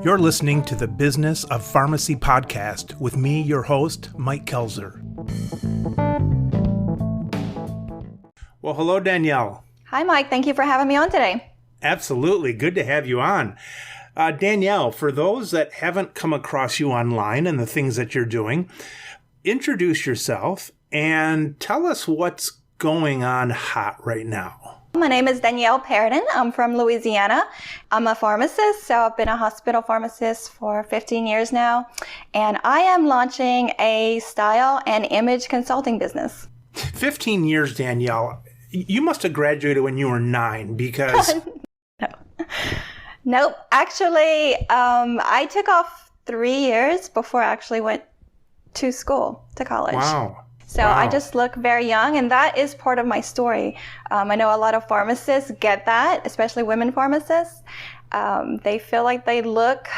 You're listening to the Business of Pharmacy podcast with me, your host, Mike Kelzer. Well, hello, Danielle. Hi, Mike. Thank you for having me on today. Absolutely. Good to have you on. Danielle, for those that haven't come across you online and the things that you're doing, introduce yourself and tell us what's going on hot right now. My name is Danielle Perrodin. I'm from Louisiana. I'm a pharmacist, so I've been a hospital pharmacist for 15 years now, and I am launching a style and image consulting business. 15 years, Danielle. You must have graduated when you were 9 because... No. Nope. Actually, I took off 3 years before I actually went to school, to college. Wow. So I just look very young, and that is part of my story. I know a lot of pharmacists get that, especially women pharmacists. They feel like they look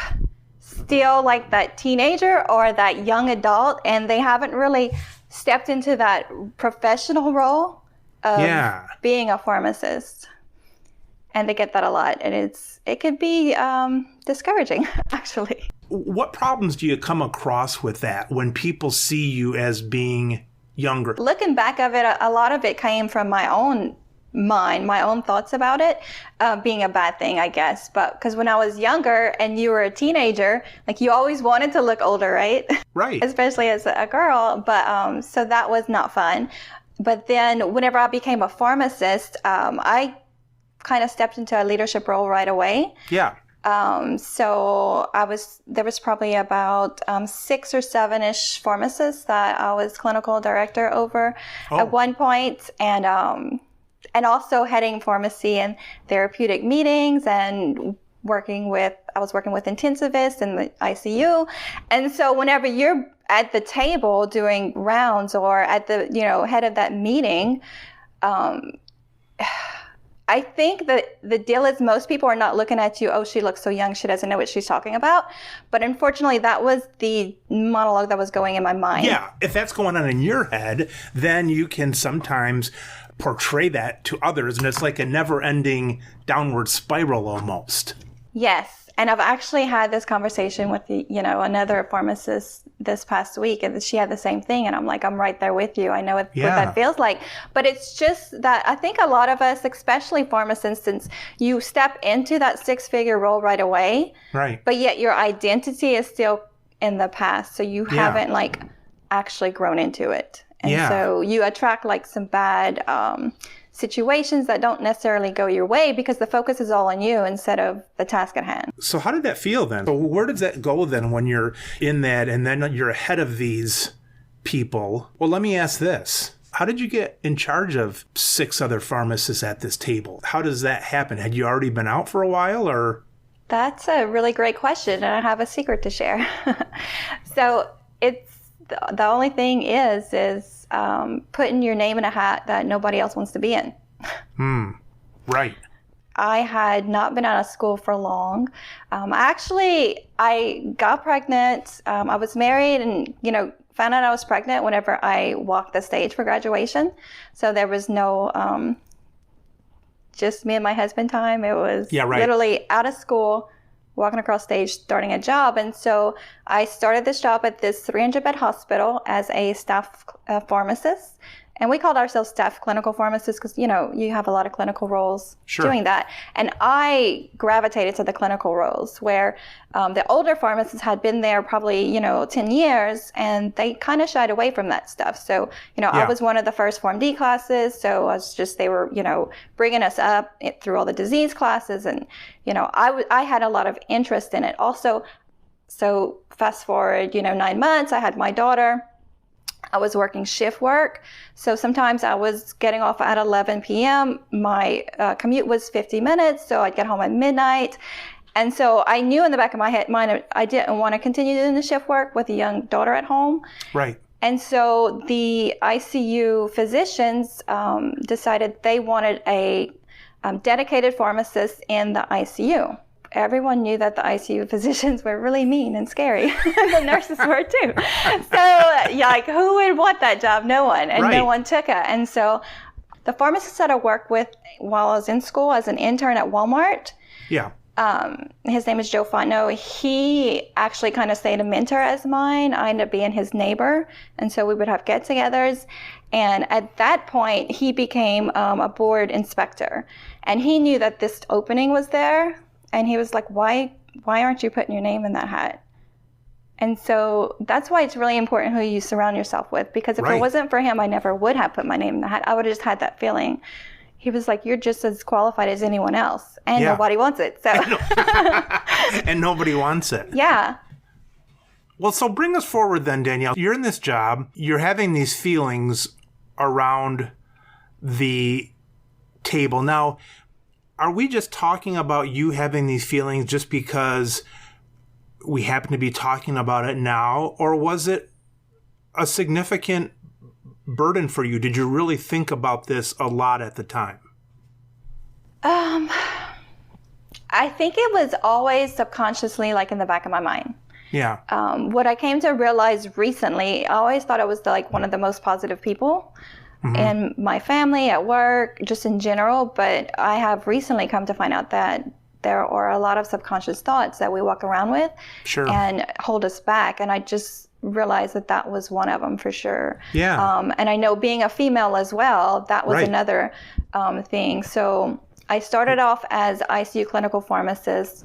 still like that teenager or that young adult, and they haven't really stepped into that professional role of being a pharmacist. And they get that a lot, and it could be discouraging, actually. What problems do you come across with that when people see you as being younger? Looking back of it, a lot of it came from my own mind, my own thoughts about it being a bad thing, I guess. But because when I was younger and you were a teenager, like you always wanted to look older, right? Right. Especially as a girl. But so that was not fun. But then whenever I became a pharmacist, I kind of stepped into a leadership role right away. Yeah. So there was probably about 6 or 7-ish pharmacists that I was clinical director over at one point, and also heading pharmacy and therapeutic meetings and I was working with intensivists in the ICU. And so whenever you're at the table doing rounds or at the, head of that meeting, I think that the deal is most people are not looking at you, oh, she looks so young, she doesn't know what she's talking about. But unfortunately, that was the monologue that was going in my mind. Yeah, if that's going on in your head, then you can sometimes portray that to others, and it's like a never-ending downward spiral almost. Yes. And I've actually had this conversation with another pharmacist this past week, and she had the same thing. And I'm like, I'm right there with you. I know what that feels like. But it's just that I think a lot of us, especially pharmacists, since you step into that 6-figure role right away, right? But yet your identity is still in the past, so you haven't actually grown into it, and so you attract some bad situations that don't necessarily go your way because the focus is all on you instead of the task at hand. So how did that feel then? So where does that go then when you're in that and then you're ahead of these people? Well, let me ask this. How did you get in charge of 6 other pharmacists at this table? How does that happen? Had you already been out for a while or? That's a really great question, and I have a secret to share. So it's the only thing is putting your name in a hat that nobody else wants to be in. Right. I had not been out of school for long. I got pregnant. I was married and, found out I was pregnant whenever I walked the stage for graduation. So there was no just me and my husband time. It was literally out of school, walking across stage, starting a job. And so I started this job at this 300-bed hospital as a staff pharmacist. And we called ourselves staff clinical pharmacists because, you have a lot of clinical roles doing that. And I gravitated to the clinical roles where the older pharmacists had been there probably, 10 years, and they kind of shied away from that stuff. So, I was one of the first PharmD classes. So they were, bringing us up through all the disease classes. And, I had a lot of interest in it also. So fast forward, 9 months, I had my daughter. I was working shift work. So sometimes I was getting off at 11 p.m. My commute was 50 minutes, so I'd get home at midnight. And so I knew in the back of my mind I didn't want to continue doing the shift work with a young daughter at home. Right. And so the ICU physicians decided they wanted a dedicated pharmacist in the ICU. Everyone knew that the ICU physicians were really mean and scary. The nurses were too. So, who would want that job? No one. And no one took it. And so the pharmacist that I worked with while I was in school as an intern at Walmart, his name is Joe Fontenot. He actually kind of stayed a mentor as mine. I ended up being his neighbor. And so we would have get-togethers. And at that point, he became a board inspector. And he knew that this opening was there. And he was like, why aren't you putting your name in that hat? And so that's why it's really important who you surround yourself with. Because if it wasn't for him, I never would have put my name in the hat. I would have just had that feeling. He was like, you're just as qualified as anyone else. And nobody wants it. So and nobody wants it. Yeah. Well, so bring us forward then, Danielle. You're in this job. You're having these feelings around the table. Now, are we just talking about you having these feelings just because we happen to be talking about it now? Or was it a significant burden for you? Did you really think about this a lot at the time? I think it was always subconsciously like in the back of my mind. Yeah. What I came to realize recently, I always thought I was one of the most positive people in my family, at work, just in general. But I have recently come to find out that there are a lot of subconscious thoughts that we walk around with and hold us back. And I just realized that was one of them for sure. Yeah. And I know being a female as well, that was another thing. So I started off as ICU clinical pharmacist,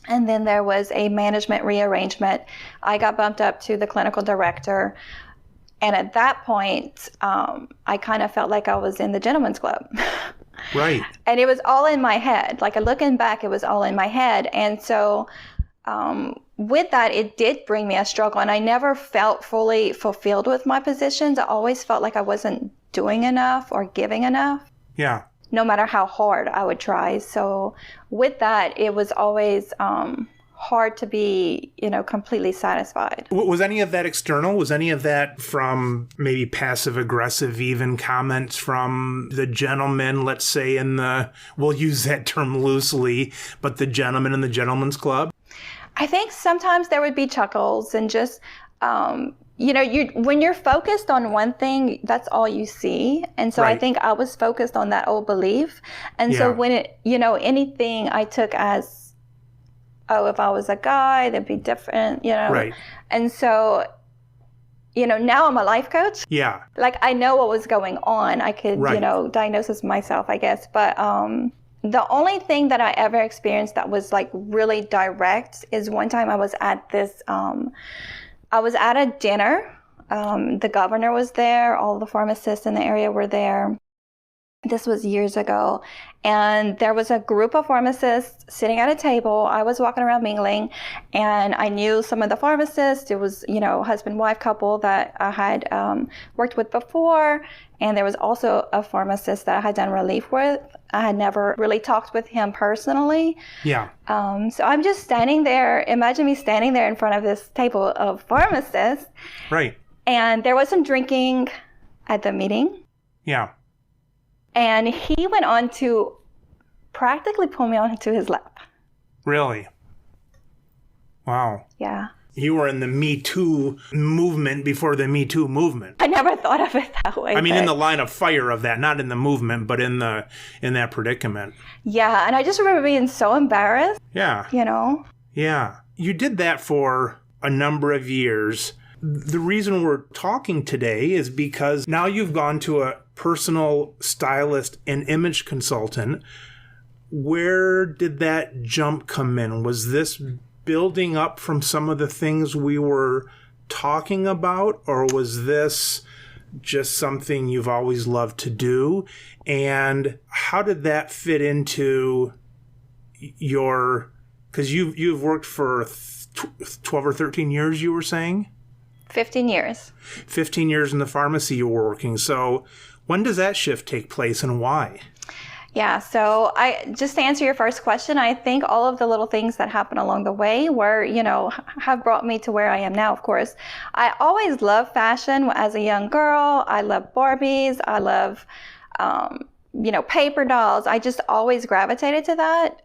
and then there was a management rearrangement. I got bumped up to the clinical director. And at that point, I kind of felt like I was in the gentleman's club. Right. And it was all in my head. Like looking back, it was all in my head. And so with that, it did bring me a struggle. And I never felt fully fulfilled with my positions. I always felt like I wasn't doing enough or giving enough. Yeah. No matter how hard I would try. So with that, it was always hard to be, completely satisfied. Was any of that external? Was any of that from maybe passive aggressive, even comments from the gentleman, let's say we'll use that term loosely, but the gentleman in the gentleman's club? I think sometimes there would be chuckles and just, when you're focused on one thing, that's all you see. And so I think I was focused on that old belief. And so when anything I took as, if I was a guy, that'd be different, Right. And so, now I'm a life coach. Yeah. Like I know what was going on. I could, diagnose this myself, I guess. But the only thing that I ever experienced that was like really direct is one time I was at I was at a dinner. The governor was there. All the pharmacists in the area were there. This was years ago. And there was a group of pharmacists sitting at a table. I was walking around mingling, and I knew some of the pharmacists. It was, husband-wife couple that I had worked with before. And there was also a pharmacist that I had done relief with. I had never really talked with him personally. Yeah. So I'm just standing there. Imagine me standing there in front of this table of pharmacists. Right. And there was some drinking at the meeting. Yeah. And he went on to practically pull me onto his lap. Really? Wow. Yeah. You were in the Me Too movement before the Me Too movement. I never thought of it that way. I mean, in the line of fire of that, not in the movement, but in that predicament. Yeah, and I just remember being so embarrassed. Yeah. Yeah. You did that for a number of years. The reason we're talking today is because now you've gone to a personal stylist and image consultant. Where did that jump come in? Was this building up from some of the things we were talking about, or was this just something you've always loved to do? And how did that fit into because you've worked for 12 or 13 years, you were saying? 15 years. 15 years in the pharmacy you were working. So when does that shift take place and why? Yeah, so just to answer your first question, I think all of the little things that happen along the way have brought me to where I am now, of course. I always loved fashion as a young girl. I love Barbies. I love, paper dolls. I just always gravitated to that.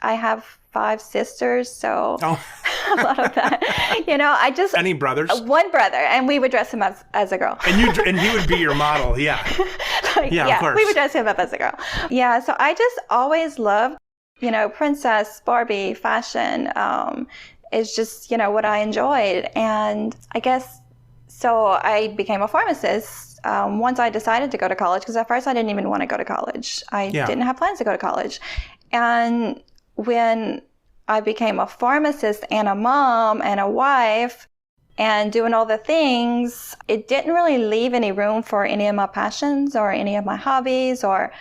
I have 5 sisters, so a lot of that. Any brothers? One brother, and we would dress him as a girl. And he would be your model, yeah. Of course. We would dress him up as a girl. Yeah, so I just always loved princess, Barbie, fashion is just, what I enjoyed. And I guess, so I became a pharmacist once I decided to go to college, because at first I didn't even want to go to college. I didn't have plans to go to college. And when I became a pharmacist and a mom and a wife and doing all the things, it didn't really leave any room for any of my passions or any of my hobbies, or,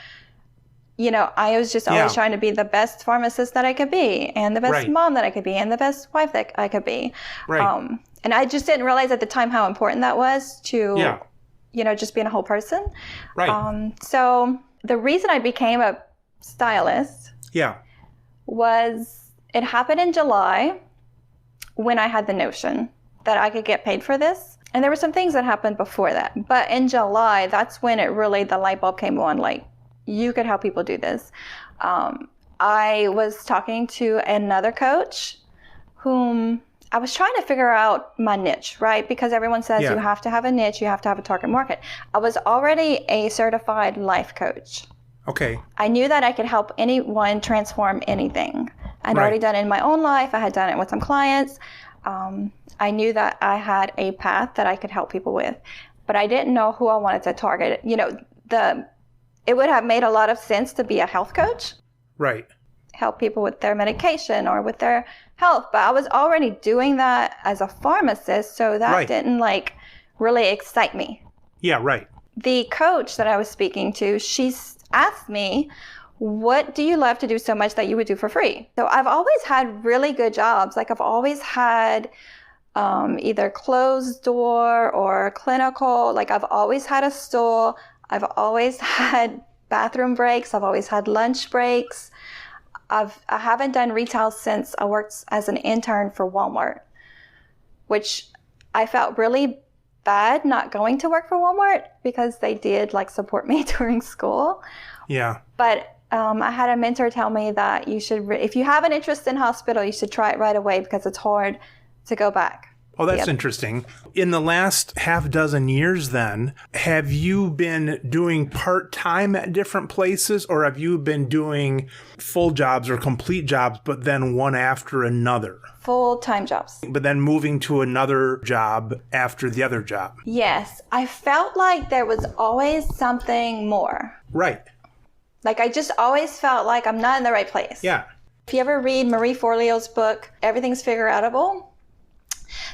I was just always trying to be the best pharmacist that I could be, and the best mom that I could be, and the best wife that I could be. Right. And I just didn't realize at the time how important that was to, just being a whole person. Right. So the reason I became a stylist was, it happened in July when I had the notion that I could get paid for this. And there were some things that happened before that. But in July, that's when the light bulb came on, like, you could help people do this. I was talking to another coach whom I was trying to figure out my niche, right? Because everyone says you have to have a niche, you have to have a target market. I was already a certified life coach. Okay. I knew that I could help anyone transform anything. I'd already done it in my own life. I had done it with some clients. I knew that I had a path that I could help people with, but I didn't know who I wanted to target. It would have made a lot of sense to be a health coach. Right. Help people with their medication or with their health. But I was already doing that as a pharmacist, so that didn't really excite me. Yeah, right. The coach that I was speaking to, she asked me, what do you love to do so much that you would do for free? So I've always had really good jobs. I've always had either closed door or clinical. I've always had a stool. I've always had bathroom breaks. I've always had lunch breaks. I haven't done retail since I worked as an intern for Walmart, which I felt really bad not going to work for Walmart because they did support me during school. Yeah. But I had a mentor tell me that you should, if you have an interest in hospital, you should try it right away because it's hard to go back. Oh, that's interesting. In the last half dozen years then, have you been doing part-time at different places, or have you been doing full jobs or complete jobs, but then one after another? Full-time jobs. But then moving to another job after the other job? Yes. I felt like there was always something more. Right. I just always felt like I'm not in the right place. Yeah. If you ever read Marie Forleo's book, Everything's Figureoutable,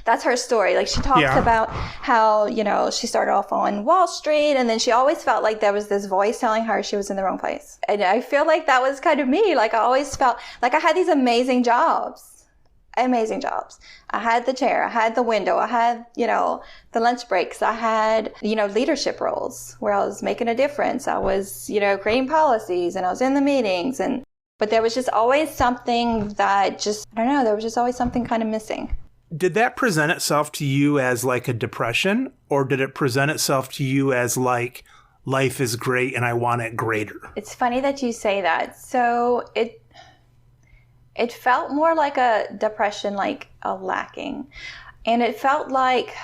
that's her story. She talks about how, she started off on Wall Street, and then she always felt like there was this voice telling her she was in the wrong place. And I feel like that was kind of me. I always felt like I had these amazing jobs. I had the chair, I had the window, I had, the lunch breaks, I had, leadership roles where I was making a difference. I was, creating policies, and I was in the meetings, but there was just always something that there was just always something kind of missing. Did that present itself to you as a depression, or did it present itself to you as life is great and I want it greater? It's funny that you say that. So it felt more like a depression, like a lacking. And it felt like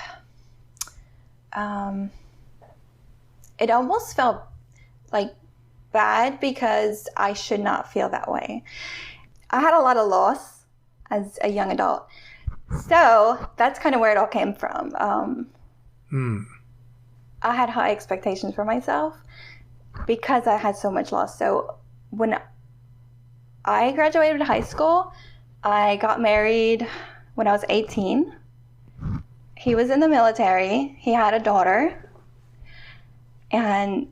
it almost felt bad because I should not feel that way. I had a lot of loss as a young adult. So that's kind of where it all came from. I had high expectations for myself because I had so much loss. So when I graduated high school, I got married when I was 18. He was in the military. He had a daughter. And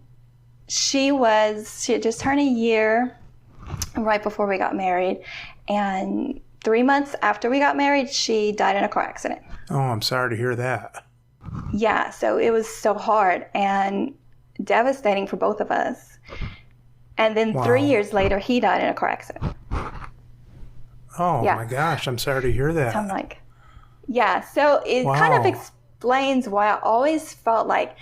she had just turned a year right before we got married. And 3 months after we got married, she died in a car accident. Oh, I'm sorry to hear that. Yeah, so it was so hard and devastating for both of us. And then 3 years later, he died in a car accident. Oh, my gosh, I'm sorry to hear that. I'm so it kind of explains why I always felt like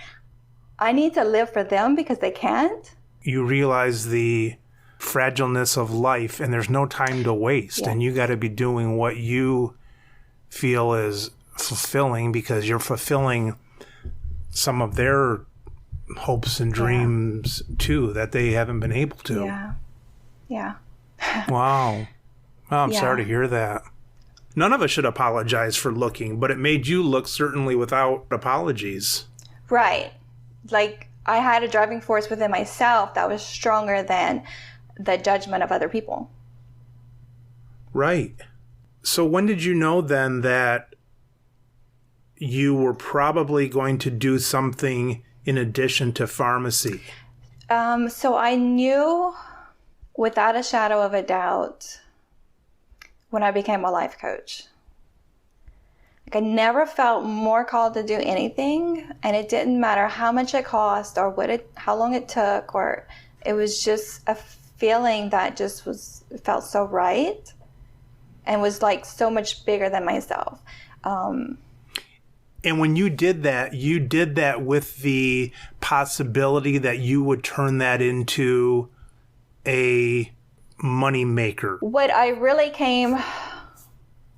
I need to live for them because they can't. You realize the fragileness of life, and there's no time to waste, and you got to be doing what you feel is fulfilling because you're fulfilling some of their hopes and dreams too that they haven't been able to. Yeah. Wow. Well, I'm Yeah. sorry to hear that. None of us should apologize for looking, but it made you look certainly without apologies. Right. Like, I had a driving force within myself that was stronger than the judgment of other people. Right. So when did you know then that you were probably going to do something in addition to pharmacy? So I knew without a shadow of a doubt when I became a life coach. Like, I never felt more called to do anything, and it didn't matter how much it cost or how long it took, or it was just a feeling that just felt so right and was like so much bigger than myself. And when you did that with the possibility that you would turn that into a money maker. What I really came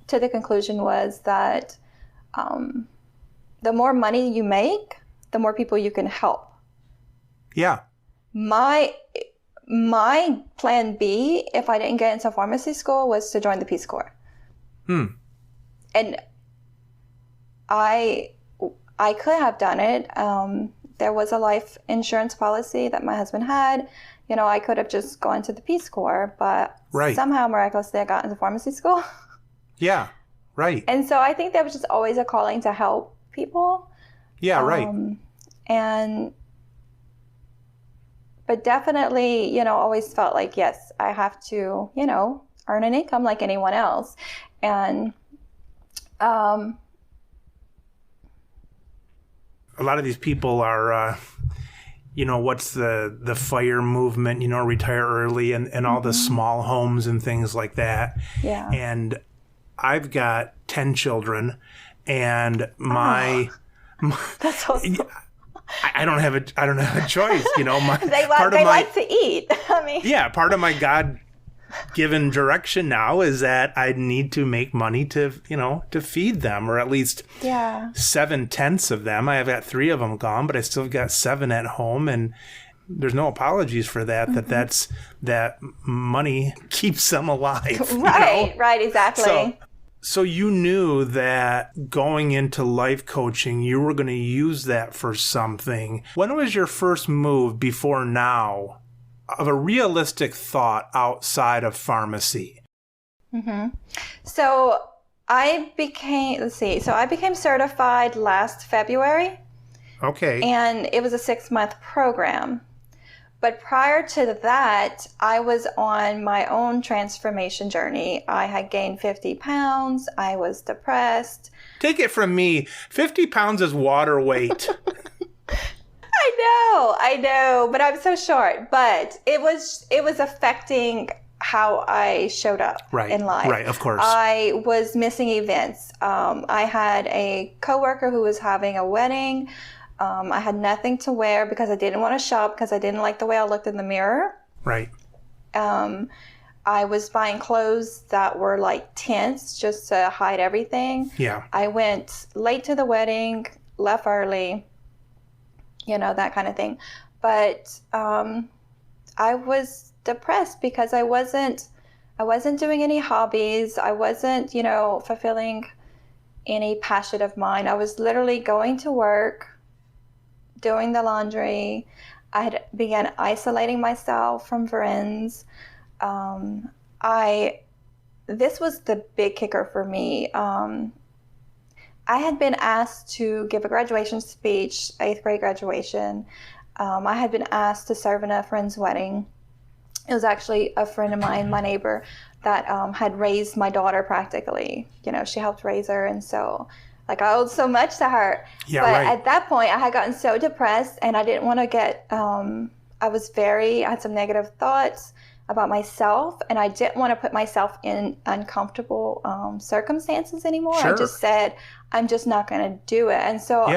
to the conclusion was that the more money you make, the more people you can help. Yeah. My plan B, if I didn't get into pharmacy school, was to join the Peace Corps. And I could have done it. There was a life insurance policy that my husband had. You know, I could have just gone to the Peace Corps, but somehow miraculously I got into pharmacy school. Yeah, right. And so I think there was just always a calling to help people. Yeah, right. But definitely, you know, always felt like, yes, I have to, you know, earn an income like anyone else. And a lot of these people are, you know, what's the FIRE movement, you know, retire early and all the small homes and things like that. Yeah. And I've got 10 children, and that's awesome. I don't have a choice, you know. They like to eat. I mean, yeah, part of my God-given direction now is that I need to make money to feed them, or at least 7/10 of them. I have got 3 of them gone, but I still got 7 at home, and there's no apologies for that. That money keeps them alive. Right, right, exactly. So you knew that going into life coaching, you were going to use that for something. When was your first move before now of a realistic thought outside of pharmacy? So I became certified last February. Okay. And it was a 6-month program. But prior to that, I was on my own transformation journey. I had gained 50 pounds. I was depressed. Take it from me, 50 pounds is water weight. I know, but I'm so short. But it was affecting how I showed up in life. Right, of course. I was missing events. I had a coworker who was having a wedding. I had nothing to wear because I didn't want to shop because I didn't like the way I looked in the mirror. Right. I was buying clothes that were like tents just to hide everything. Yeah. I went late to the wedding, left early, you know, that kind of thing. But I was depressed because I wasn't doing any hobbies. I wasn't, you know, fulfilling any passion of mine. I was literally going to work, doing the laundry. I had began isolating myself from friends. This was the big kicker for me. I had been asked to give a graduation speech, 8th grade graduation. I had been asked to serve in a friend's wedding. It was actually a friend of mine, my neighbor, that had raised my daughter practically. You know, she helped raise her, and so like I owed so much to her. Yeah, but right. at that point, I had gotten so depressed, and I didn't want to get. I had some negative thoughts about myself, and I didn't want to put myself in uncomfortable circumstances anymore. Sure. I just said, I'm just not going to do it. And so,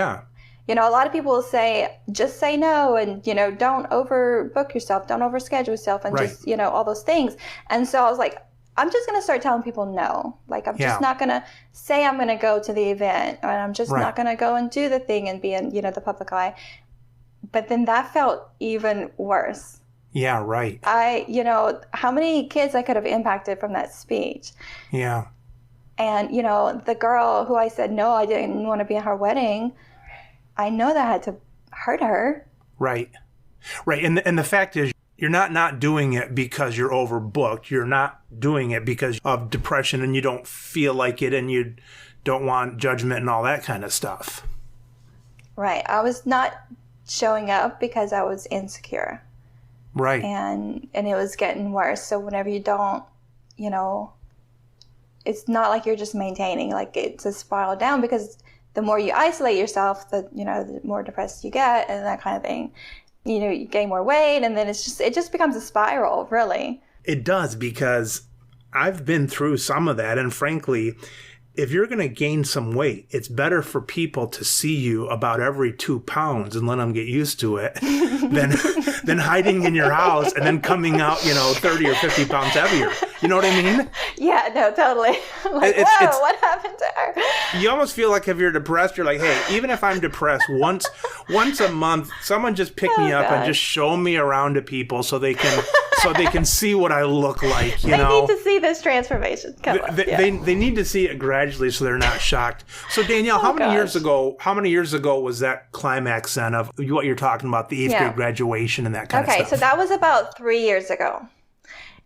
you know, a lot of people will say, just say no, and, you know, don't overbook yourself, don't overschedule yourself, and just, you know, all those things. And so I was like, I'm just going to start telling people no. Like, I'm just not going to say I'm going to go to the event, and I'm just not going to go and do the thing and be in, you know, the public eye. But then that felt even worse. Yeah, right. How many kids I could have impacted from that speech. Yeah. And, the girl who I said, no, I didn't want to be at her wedding, I know that had to hurt her. Right. Right. And the fact is, you're not doing it because you're overbooked. You're not doing it because of depression and you don't feel like it and you don't want judgment and all that kind of stuff. Right. I was not showing up because I was insecure. Right. And it was getting worse. So whenever you don't, it's not like you're just maintaining, like it's a spiral down, because the more you isolate yourself, the more depressed you get and that kind of thing. You gain more weight, and then it just becomes a spiral, really. It does, because I've been through some of that, and frankly, if you're going to gain some weight, it's better for people to see you about every 2 pounds and let them get used to it than hiding in your house and then coming out, 30 or 50 pounds heavier. You know what I mean? Yeah, no, totally. What happened to her? You almost feel like if you're depressed, you're like, hey, even if I'm depressed, once a month, someone just pick me up and just show me around to people so they can see what I look like. They need to see this transformation. They need to see it gradually so they're not shocked. So Danielle, how many years ago was that climax then of what you're talking about, the 8th grade graduation and that kind of stuff? Okay, so that was about 3 years ago.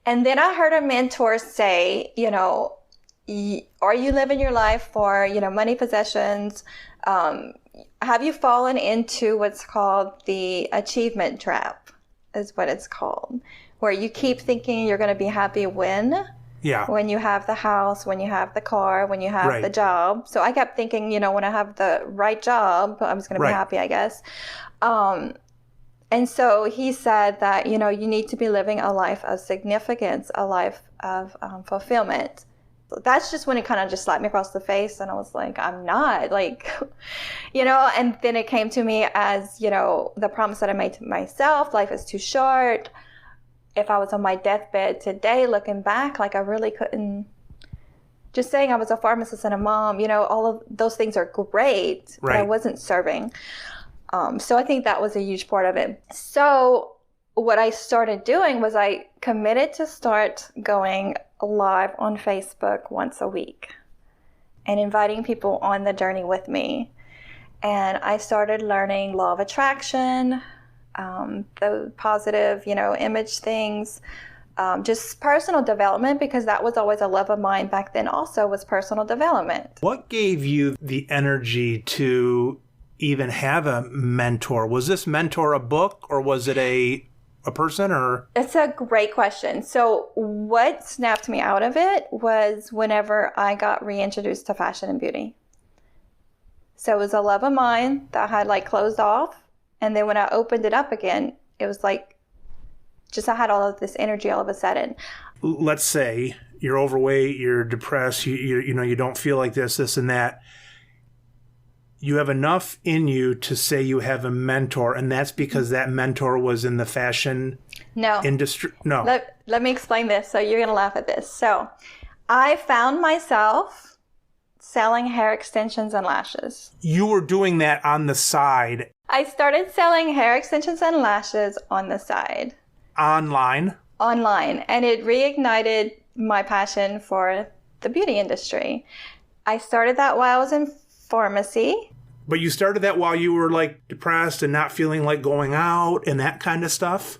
And then I heard a mentor say, are you living your life for, money, possessions? Have you fallen into what's called the achievement trap, is what it's called, where you keep thinking you're going to be happy when you have the house, when you have the car, when you have the job. So I kept thinking, when I have the right job, I'm just going to be happy, I guess. And so he said that, you need to be living a life of significance, a life of fulfillment. So that's just when it kind of just slapped me across the face. And I was like, I'm not, and then it came to me as, the promise that I made to myself, life is too short. If I was on my deathbed today, looking back, I really couldn't, just saying I was a pharmacist and a mom, all of those things are great, but I wasn't serving. So I think that was a huge part of it. So what I started doing was I committed to start going live on Facebook once a week and inviting people on the journey with me. And I started learning law of attraction, the positive, image things, just personal development, because that was always a love of mine back then also, was personal development. What gave you the energy to even have a mentor? Was this mentor a book, or was it a person, or? It's a great question. So what snapped me out of it was whenever I got reintroduced to fashion and beauty. So it was a love of mine that had closed off. And then when I opened it up again, it was I had all of this energy all of a sudden. Let's say you're overweight, you're depressed, you don't feel like this and that. You have enough in you to say you have a mentor, and that's because that mentor was in the fashion industry? No. Let me explain this. So you're going to laugh at this. So I found myself selling hair extensions and lashes. You were doing that on the side. I started selling hair extensions and lashes on the side. Online. And it reignited my passion for the beauty industry. I started that while I was in pharmacy. But you started that while you were depressed and not feeling like going out and that kind of stuff?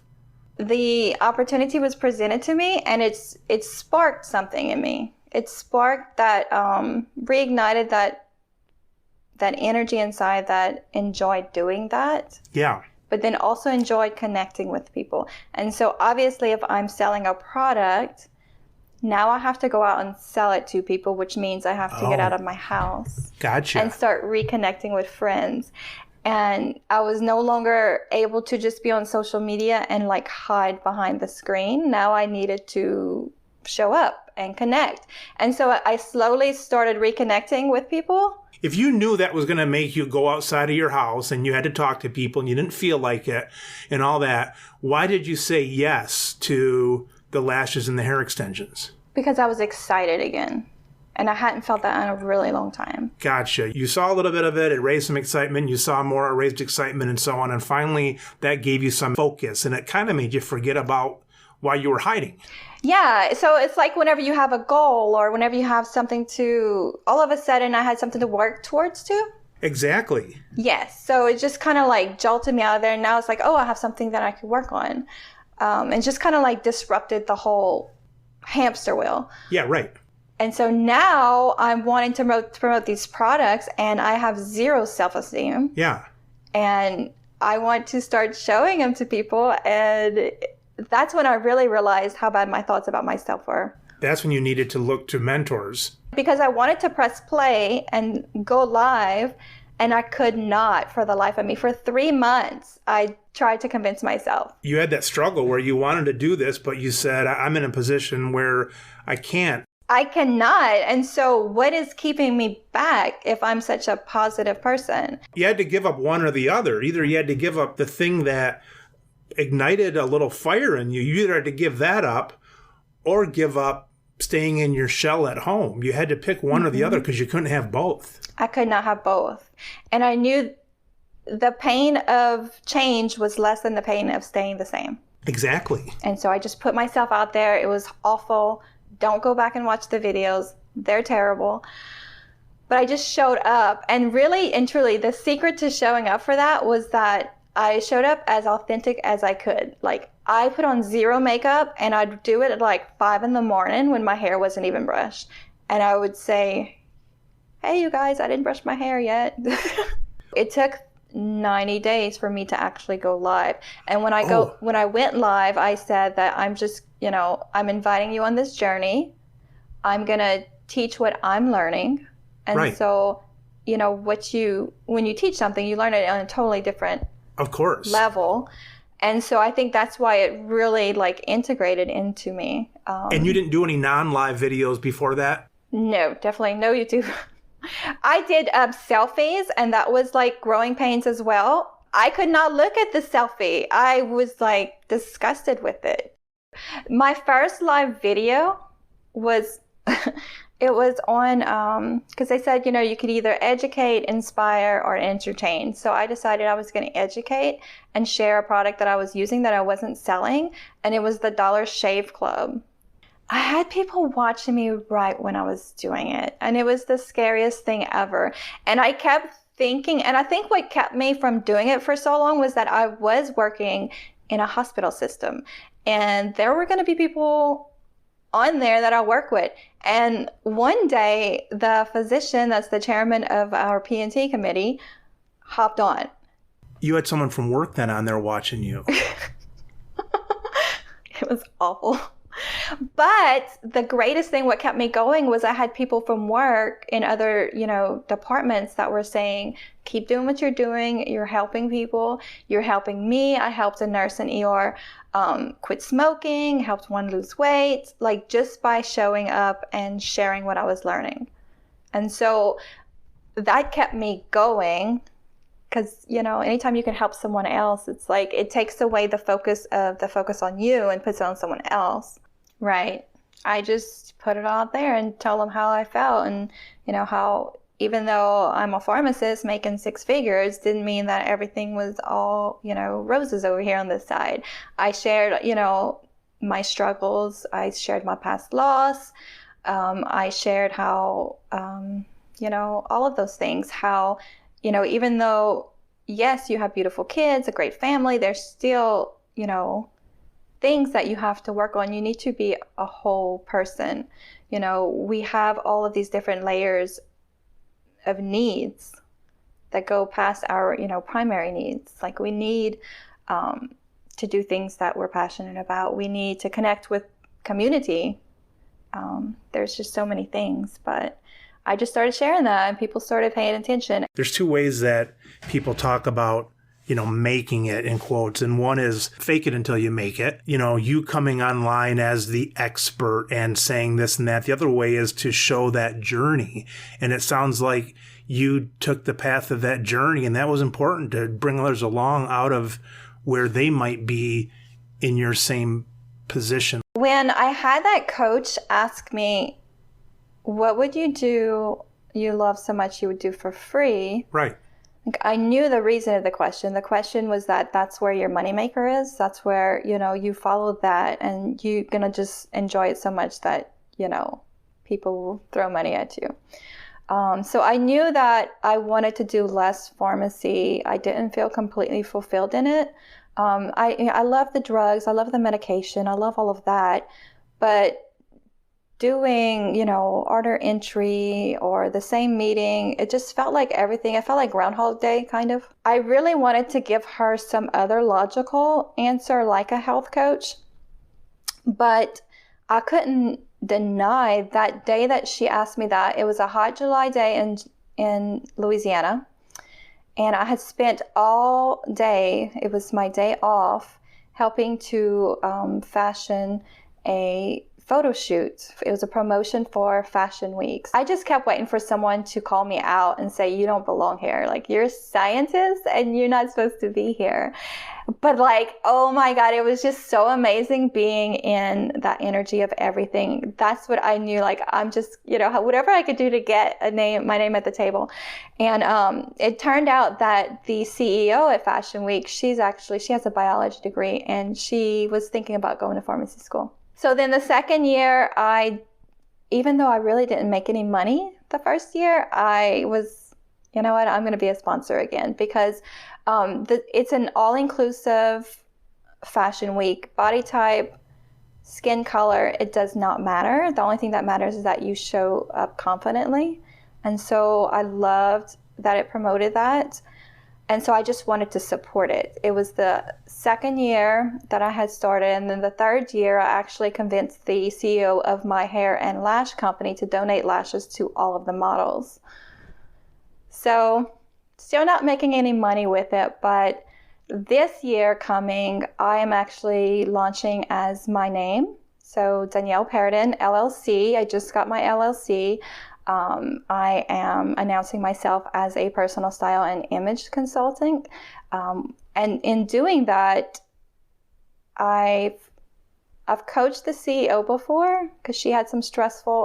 The opportunity was presented to me, and it sparked something in me. It sparked that, reignited that energy inside that enjoyed doing that. Yeah. But then also enjoyed connecting with people. And so obviously if I'm selling a product, now I have to go out and sell it to people, which means I have to get out of my house. Gotcha. And start reconnecting with friends. And I was no longer able to just be on social media and hide behind the screen. Now I needed to show up and connect. And so I slowly started reconnecting with people. If you knew that was going to make you go outside of your house and you had to talk to people and you didn't feel like it and all that, why did you say yes to the lashes and the hair extensions? Because I was excited again. And I hadn't felt that in a really long time. Gotcha. You saw a little bit of it. It raised some excitement. You saw more. It raised excitement and so on. And finally, that gave you some focus. And it kind of made you forget about why you were hiding. Yeah. So it's like whenever you have a goal or whenever you have something to, all of a sudden I had something to work towards too. Exactly. Yes. So it just kind of like jolted me out of there. And now it's like, oh, I have something that I could work on. And just kind of like disrupted the whole hamster wheel. Yeah, right. And so now I'm wanting to promote these products and I have zero self-esteem. Yeah. And I want to start showing them to people. And that's when I really realized how bad my thoughts about myself were. That's when you needed to look to mentors. Because I wanted to press play and go live, and I could not for the life of me. For 3 months, I tried to convince myself. You had that struggle where you wanted to do this, but you said, I'm in a position where I can't. I cannot. And so what is keeping me back if I'm such a positive person? You had to give up one or the other. Either you had to give up the thing that ignited a little fire in you. You either had to give that up or give up staying in your shell at home. You had to pick one or the other because you couldn't have both. I could not have both. And I knew the pain of change was less than the pain of staying the same. Exactly. And so I just put myself out there. It was awful. Don't go back and watch the videos. They're terrible. But I just showed up. And really and truly, the secret to showing up for that was that I showed up as authentic as I could. Like, I put on zero makeup and I'd do it at like 5 a.m. when my hair wasn't even brushed. And I would say, hey, you guys, I didn't brush my hair yet. It took 90 days for me to actually go live. And when I went live, I said that I'm just, I'm inviting you on this journey. I'm going to teach what I'm learning. And right. So, when you teach something, you learn it on a totally different level. And so I think that's why it really integrated into me. And you didn't do any non-live videos before that? No, definitely no YouTube. I did selfies, and that was growing pains as well. I could not look at the selfie. I was disgusted with it. My first live video was, it was on, because they said, you could either educate, inspire, or entertain. So I decided I was going to educate and share a product that I was using that I wasn't selling. And it was the Dollar Shave Club. I had people watching me right when I was doing it. And it was the scariest thing ever. And I kept thinking, and I think what kept me from doing it for so long was that I was working in a hospital system. And there were going to be people on there that I work with. And one day, the physician that's the chairman of our P&T committee hopped on. You had someone from work then on there watching you. It was awful. But the greatest thing, what kept me going, was I had people from work in other, departments that were saying, keep doing what you're doing. You're helping people. You're helping me. I helped a nurse in ER quit smoking, helped one lose weight, just by showing up and sharing what I was learning. And so that kept me going because, anytime you can help someone else, it's it takes away the focus on you and puts it on someone else. Right. I just put it out there and tell them how I felt and, how even though I'm a pharmacist making 6 figures, didn't mean that everything was all, roses over here on this side. I shared, my struggles. I shared my past loss. I shared how, all of those things, how, even though, yes, you have beautiful kids, a great family, there's still, things that you have to work on. You need to be a whole person. We have all of these different layers of needs that go past our, primary needs. We need to do things that we're passionate about. We need to connect with community. There's just so many things, but I just started sharing that and people started paying attention. There's 2 ways that people talk about making it in quotes. And one is fake it until you make it. You coming online as the expert and saying this and that. The other way is to show that journey. And it sounds like you took the path of that journey, and that was important to bring others along out of where they might be in your same position. When I had that coach ask me, what would you do you love so much you would do for free? Right. Like, I knew the reason of the question. The question was that that's where your moneymaker is. That's where, you follow that and you're going to just enjoy it so much that, people will throw money at you. So I knew that I wanted to do less pharmacy. I didn't feel completely fulfilled in it. I love the drugs. I love the medication. I love all of that. But doing, order entry or the same meeting, it just felt like everything. It felt like Groundhog Day, kind of. I really wanted to give her some other logical answer, like a health coach. But I couldn't deny that day that she asked me that. It was a hot July day in Louisiana. And I had spent all day, it was my day off, helping to fashion a photo shoot. It was a promotion for Fashion Weeks. I just kept waiting for someone to call me out and say, you don't belong here. Like, you're a scientist and you're not supposed to be here. But oh my God, it was just so amazing being in that energy of everything. That's what I knew. I'm just, whatever I could do to get my name at the table. And it turned out that the CEO at Fashion Week, she has a biology degree and she was thinking about going to pharmacy school. So then the second year, even though I really didn't make any money the first year, I was, I'm going to be a sponsor again, because it's an all-inclusive fashion week. Body type, skin color, it does not matter. The only thing that matters is that you show up confidently. And so I loved that it promoted that. And so I just wanted to support it. It was the second year that I had started. And then the third year, I actually convinced the CEO of my hair and lash company to donate lashes to all of the models. So still not making any money with it. But this year coming, I am actually launching as my name. So Danielle Perrodin, LLC. I just got my LLC. I am announcing myself as a personal style and image consultant. And in doing that, I've coached the CEO before because she had some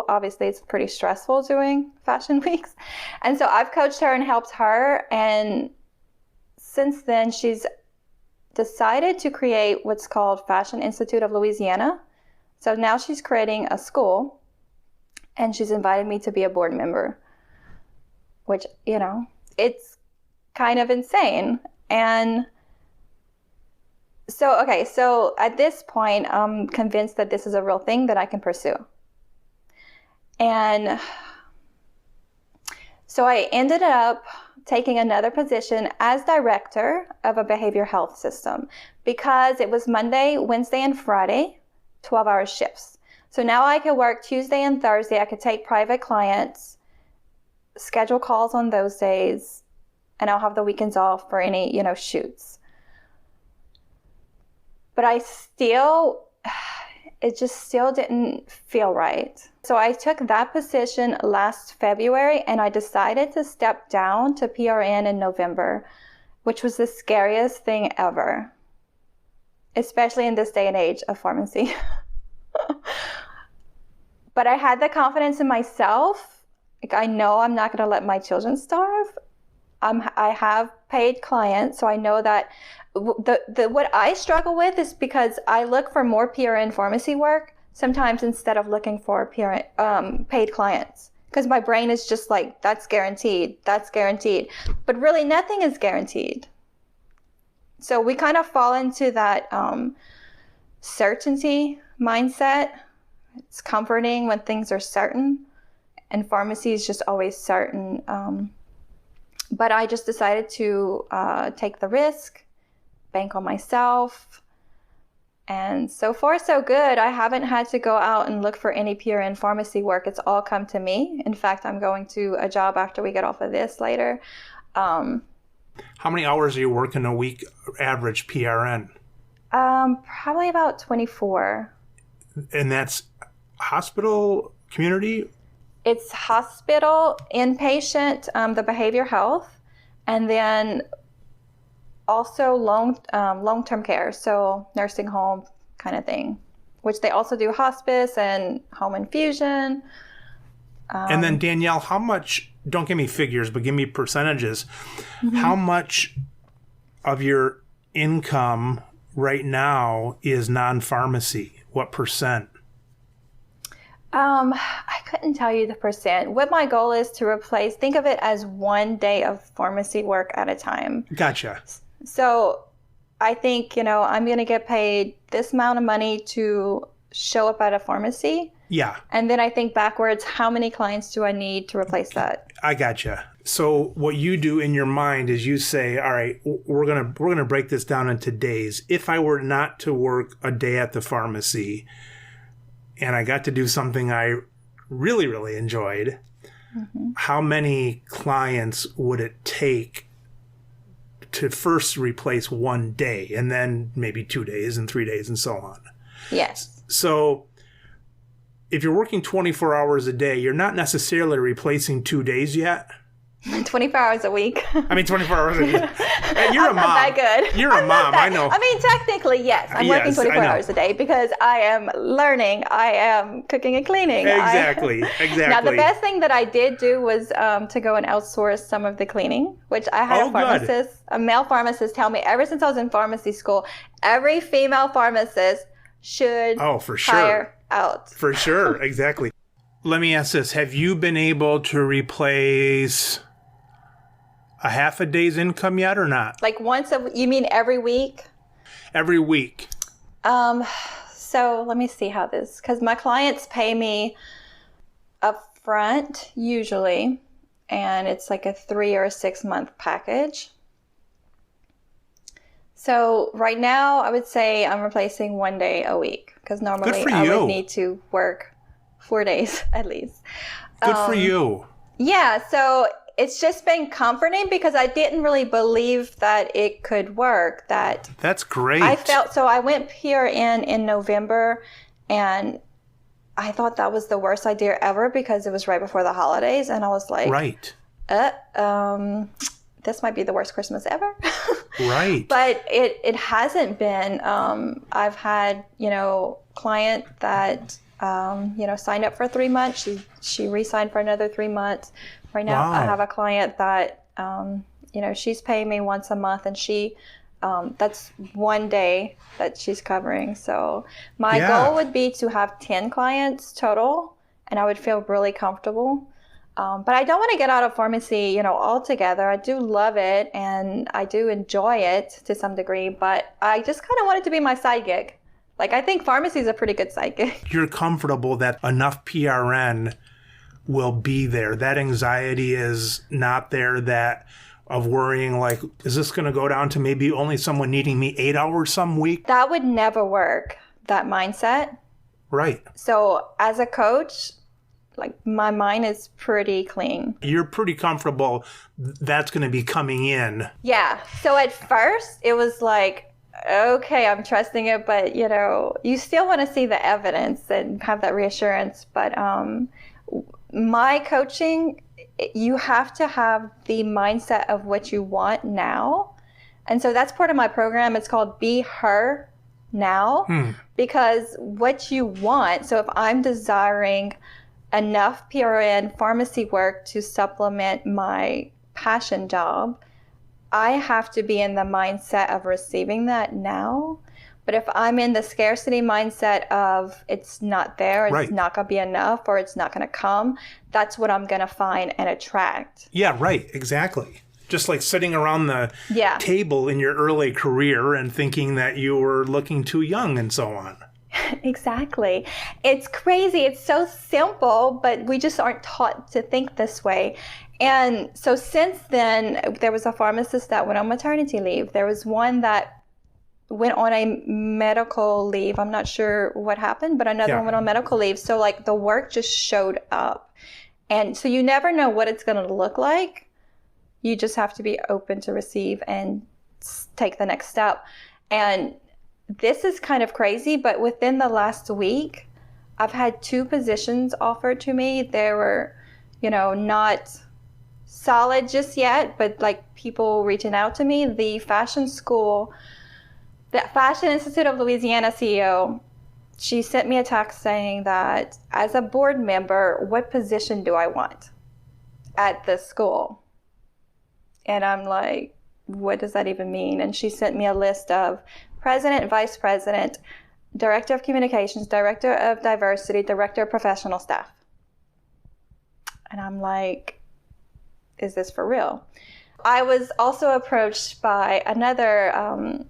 obviously it's pretty stressful doing fashion weeks. And so I've coached her and helped her. And since then, she's decided to create what's called Fashion Institute of Louisiana. So now she's creating a school. And she's invited me to be a board member, which, it's kind of insane. And so at this point, I'm convinced that this is a real thing that I can pursue. And so I ended up taking another position as director of a behavior health system because it was Monday, Wednesday, and Friday, 12-hour shifts. So now I could work Tuesday and Thursday. I could take private clients, schedule calls on those days, and I'll have the weekends off for any, shoots. But it just still didn't feel right. So I took that position last February and I decided to step down to PRN in November, which was the scariest thing ever, especially in this day and age of pharmacy. But I had the confidence in myself. I know I'm not going to let my children starve. I have paid clients, so I know that what I struggle with is because I look for more PRN pharmacy work sometimes instead of looking for PRN, paid clients. Because my brain is just like, that's guaranteed. But really nothing is guaranteed. So we kind of fall into that certainty mindset. It's comforting when things are certain, and pharmacy is just always certain. But I just decided to take the risk, bank on myself, and so far so good. I haven't had to go out and look for any PRN pharmacy work. It's all come to me. In fact, I'm going to a job after we get off of this later. How many hours are you working a week, average PRN? Probably about 24. And that's hospital, community? It's hospital, inpatient, the behavior health, and then also long-term care, so nursing home kind of thing, which they also do hospice and home infusion. And then Danielle, how much, don't give me figures, but give me percentages. How much of your income right now is non-pharmacy? What percent? I couldn't tell you the percent. What my goal is to replace, think of it as 1 day of pharmacy work at a time. Gotcha. So I think, I'm going to get paid this amount of money to show up at a pharmacy. Yeah. And then I think backwards, how many clients do I need to replace that? I gotcha. So what you do in your mind is you say, all right, we're gonna break this down into days. If I were not to work a day at the pharmacy and I got to do something I really, really enjoyed, how many clients would it take to first replace 1 day and then maybe 2 days and 3 days and so on? Yes. So if you're working 24 hours a day, you're not necessarily replacing 2 days yet. 24 hours a week. I mean, 24 hours a week. You're a mom. Not that good. You're a mom. I know. I mean, technically, yes. I'm working 24 hours a day because I am learning. I am cooking and cleaning. Exactly. Now, the best thing that I did do was to go and outsource some of the cleaning, which I had a male pharmacist tell me ever since I was in pharmacy school, every female pharmacist should hire out. For sure. Exactly. Let me ask this. Have you been able to replace a half a day's income yet or not? Like you mean every week? Every week. So let me see how this, because my clients pay me up front usually, and it's like a 3 or 6 month package. So right now I would say I'm replacing 1 day a week because normally I would need to work 4 days at least. Good for you. Yeah. So it's just been comforting because I didn't really believe that it could work. That's great. I went PRN in November and I thought that was the worst idea ever because it was right before the holidays. And I was like, right. This might be the worst Christmas ever. Right. But it hasn't been. I've had, client that, signed up for 3 months. She re-signed for another 3 months. Right now, I have a client that, she's paying me once a month and that's 1 day that she's covering. So my goal would be to have 10 clients total and I would feel really comfortable. But I don't want to get out of pharmacy, altogether. I do love it and I do enjoy it to some degree, but I just kind of want it to be my side gig. Like, I think pharmacy is a pretty good side gig. You're comfortable that enough PRN will be there. That anxiety is not there, that of worrying, like, is this going to go down to maybe only someone needing me 8 hours some week? That would never work, that mindset. Right. So as a coach, like, my mind is pretty clean. You're pretty comfortable that's going to be coming in. Yeah. So at first it was like, okay, I'm trusting it, but you still want to see the evidence and have that reassurance. But my coaching, you have to have the mindset of what you want now. And so that's part of my program. It's called Be Her Now, because what you want, so if I'm desiring enough PRN pharmacy work to supplement my passion job, I have to be in the mindset of receiving that now. But if I'm in the scarcity mindset of it's not there, it's not going to be enough, or it's not going to come, that's what I'm going to find and attract. Yeah, right. Exactly. Just like sitting around the table in your early career and thinking that you were looking too young and so on. Exactly. It's crazy. It's so simple, but we just aren't taught to think this way. And so since then, there was a pharmacist that went on maternity leave. There was one that went on a medical leave. I'm not sure what happened, but another one went on medical leave. So like the work just showed up. And so you never know what it's going to look like. You just have to be open to receive and take the next step. And this is kind of crazy, but within the last week, I've had 2 positions offered to me. They were, not solid just yet, but like people reaching out to me. The Fashion Institute of Louisiana CEO she sent me a text saying that as a board member, what position do I want at the school? And I'm like, what does that even mean? And she sent me a list of president, vice president, director of communications, director of diversity, director of professional staff. And I'm like, is this for real? I was also approached by another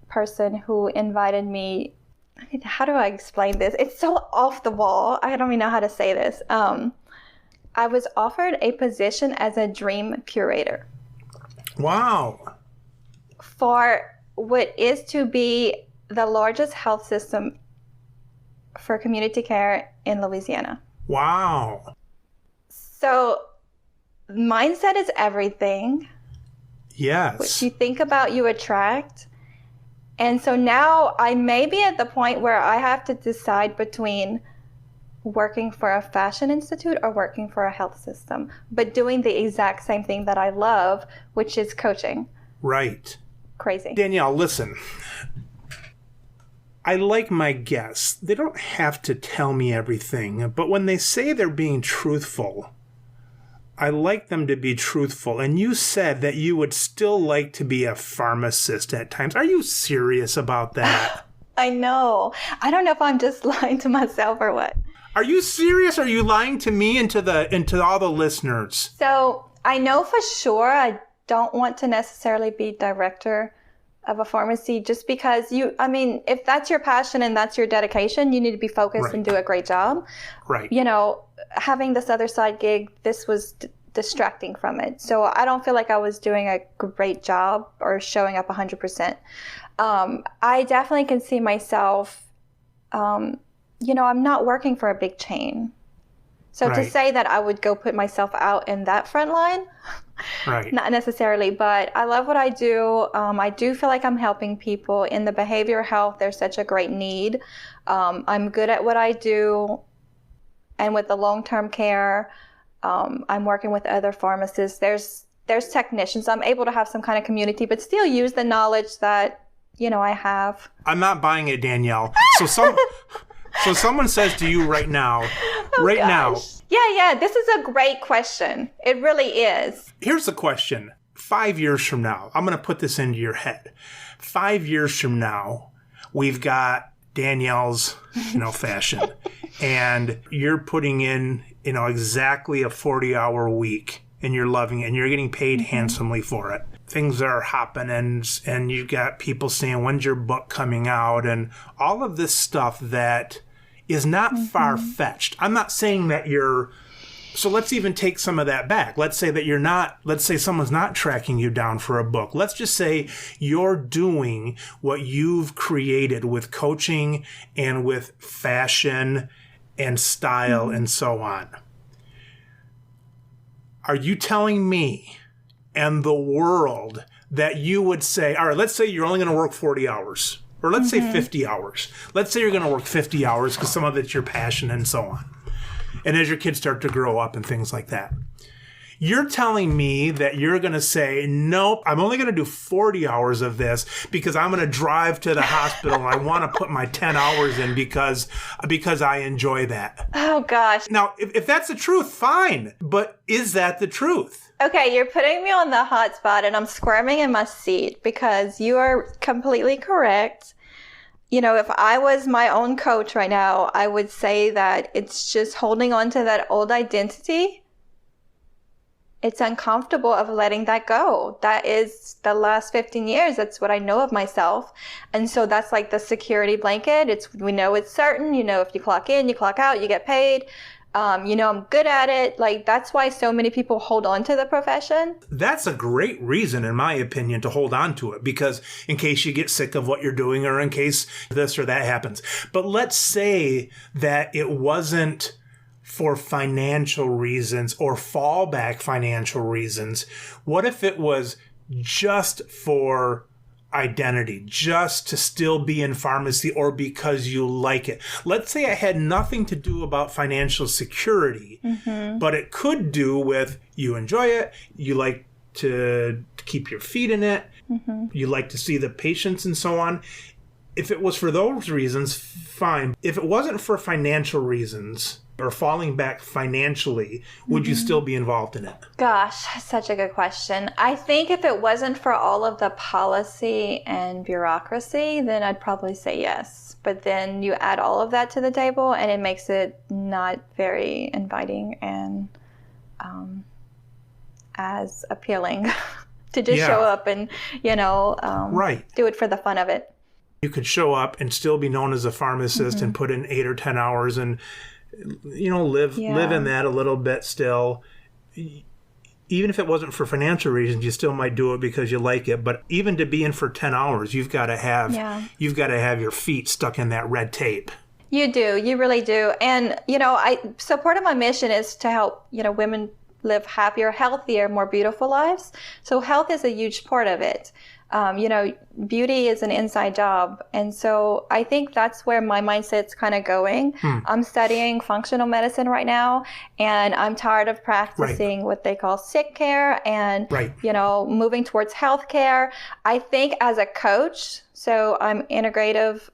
person who invited me. I mean, how do I explain this? It's so off the wall. I don't even know how to say this. I was offered a position as a dream curator. Wow. For what is to be the largest health system for community care in Louisiana. Wow. So mindset is everything. Yes. What you think about, you attract. And so now I may be at the point where I have to decide between working for a fashion institute or working for a health system, but doing the exact same thing that I love, which is coaching. Right. Crazy. Danielle, listen. I like my guests. They don't have to tell me everything, but when they say they're being truthful, I like them to be truthful. And you said that you would still like to be a pharmacist at times. Are you serious about that? I know. I don't know if I'm just lying to myself or what. Are you serious? Are you lying to me and to all the listeners? So I know for sure I don't want to necessarily be director of a pharmacy just because if that's your passion and that's your dedication, you need to be focused and do a great job. Right. You know, having this other side gig, this was distracting from it. So I don't feel like I was doing a great job or showing up 100%. I definitely can see myself, I'm not working for a big chain. So to say that I would go put myself out in that front line, not necessarily, but I love what I do. I do feel like I'm helping people in the behavioral health. There's such a great need. I'm good at what I do. And with the long-term care, I'm working with other pharmacists. There's technicians. I'm able to have some kind of community, but still use the knowledge that, I have. I'm not buying it, Danielle. So someone says to you right now, now. Yeah, this is a great question. It really is. Here's the question. 5 years from now, I'm going to put this into your head. 5 years from now, we've got Danielle's, fashion, and you're putting in, exactly a 40-hour week, and you're loving it, and you're getting paid handsomely for it. Things are hopping, and you've got people saying, when's your book coming out? And all of this stuff that is not far-fetched. I'm not saying that so let's even take some of that back. Let's say someone's not tracking you down for a book. Let's just say you're doing what you've created with coaching and with fashion and style and so on. Are you telling me and the world that you would say, all right, let's say you're only going to work 40 hours, or let's say 50 hours. Let's say you're going to work 50 hours because some of it's your passion and so on. And as your kids start to grow up and things like that. You're telling me that you're going to say, nope, I'm only going to do 40 hours of this because I'm going to drive to the hospital and I want to put my 10 hours in because I enjoy that. Oh, gosh. Now, if that's the truth, fine. But is that the truth? Okay, you're putting me on the hot spot and I'm squirming in my seat because you are completely correct. If I was my own coach right now, I would say that it's just holding on to that old identity. It's uncomfortable of letting that go. That is the last 15 years. That's what I know of myself. And so that's like the security blanket. We know it's certain. If you clock in, you clock out, you get paid. I'm good at it. Like, that's why so many people hold on to the profession. That's a great reason, in my opinion, to hold on to it, because in case you get sick of what you're doing or in case this or that happens. But let's say that it wasn't for financial reasons or fallback financial reasons. What if it was just for identity, just to still be in pharmacy or because you like it? Let's say it had nothing to do about financial security, but it could do with you enjoy it, you like to keep your feet in it, you like to see the patients and so on. If it was for those reasons, fine. If it wasn't for financial reasons or falling back financially, would you still be involved in it? Gosh, such a good question. I think if it wasn't for all of the policy and bureaucracy, then I'd probably say yes. But then you add all of that to the table and it makes it not very inviting and as appealing to just show up and, do it for the fun of it. You could show up and still be known as a pharmacist and put in 8 or 10 hours and, live in that a little bit still. Even if it wasn't for financial reasons, you still might do it because you like it. But even to be in for 10 hours, you've got to have your feet stuck in that red tape. You do. You really do. And, so part of my mission is to help, women live happier, healthier, more beautiful lives. So health is a huge part of it. Beauty is an inside job. And so I think that's where my mindset's kind of going. I'm studying functional medicine right now, and I'm tired of practicing what they call sick care and, moving towards healthcare. I think as a coach, so I'm integrative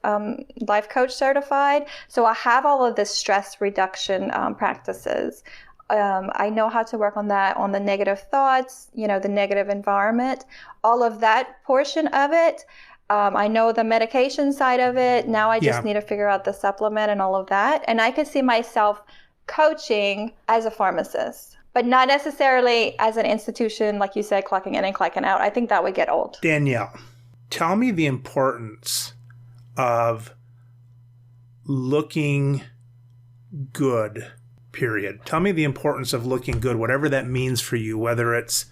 life coach certified. So I have all of the stress reduction practices. I know how to work on that, on the negative thoughts, the negative environment, all of that portion of it. I know the medication side of it. Now I just need to figure out the supplement and all of that. And I could see myself coaching as a pharmacist, but not necessarily as an institution, like you said, clocking in and clocking out. I think that would get old. Danielle, tell me the importance of looking good. Period. Tell me the importance of looking good, whatever that means for you, whether it's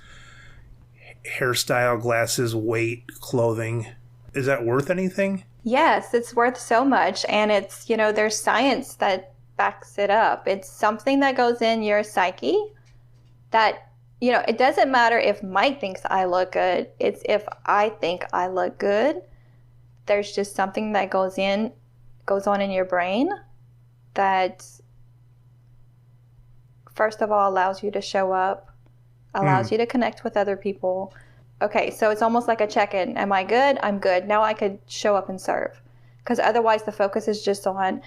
hairstyle, glasses, weight, clothing. Is that worth anything? Yes, it's worth so much. And it's, there's science that backs it up. It's something that goes in your psyche that, it doesn't matter if Mike thinks I look good. It's if I think I look good. There's just something that goes on in your brain that first of all, allows you to show up, allows you to connect with other people. Okay, so it's almost like a check-in. Am I good? I'm good. Now I could show up and serve. Because otherwise the focus is just on,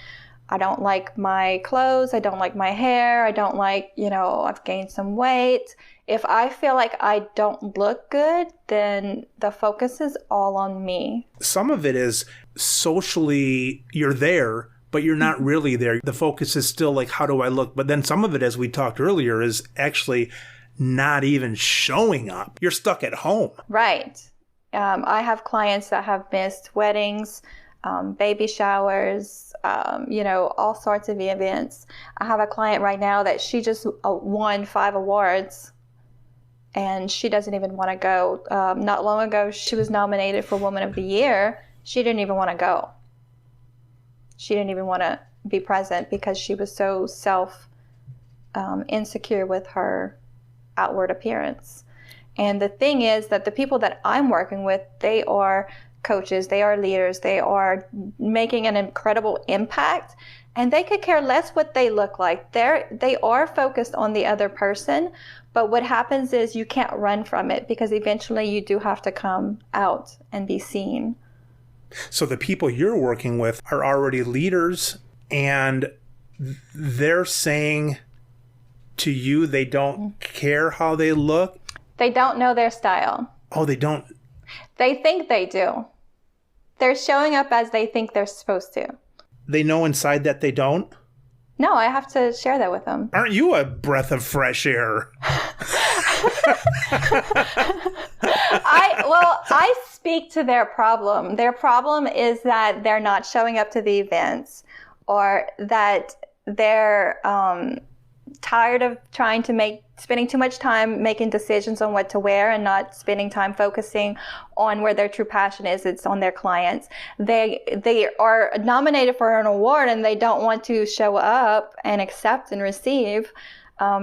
I don't like my clothes, I don't like my hair, I don't like, I've gained some weight. If I feel like I don't look good, then the focus is all on me. Some of it is socially, you're there, but you're not really there. The focus is still like, how do I look? But then some of it, as we talked earlier, is actually not even showing up. You're stuck at home. Right. I have clients that have missed weddings, baby showers, all sorts of events. I have a client right now that she just won 5 awards and she doesn't even want to go. Not long ago, she was nominated for Woman of the Year. She didn't even want to go. She didn't even want to be present because she was so insecure with her outward appearance. And the thing is that the people that I'm working with, they are coaches, they are leaders, they are making an incredible impact, and they could care less what they look like. They are focused on the other person, but what happens is you can't run from it because eventually you do have to come out and be seen. So the people you're working with are already leaders, and they're saying to you they don't care how they look? They don't know their style. Oh, they don't? They think they do. They're showing up as they think they're supposed to. They know inside that they don't? No, I have to share that with them. Aren't you a breath of fresh air? I speak to their problem. Their problem is that they're not showing up to the events, or that they're tired of spending too much time making decisions on what to wear and not spending time focusing on where their true passion is. It's on their clients. They are nominated for an award and they don't want to show up and accept and receive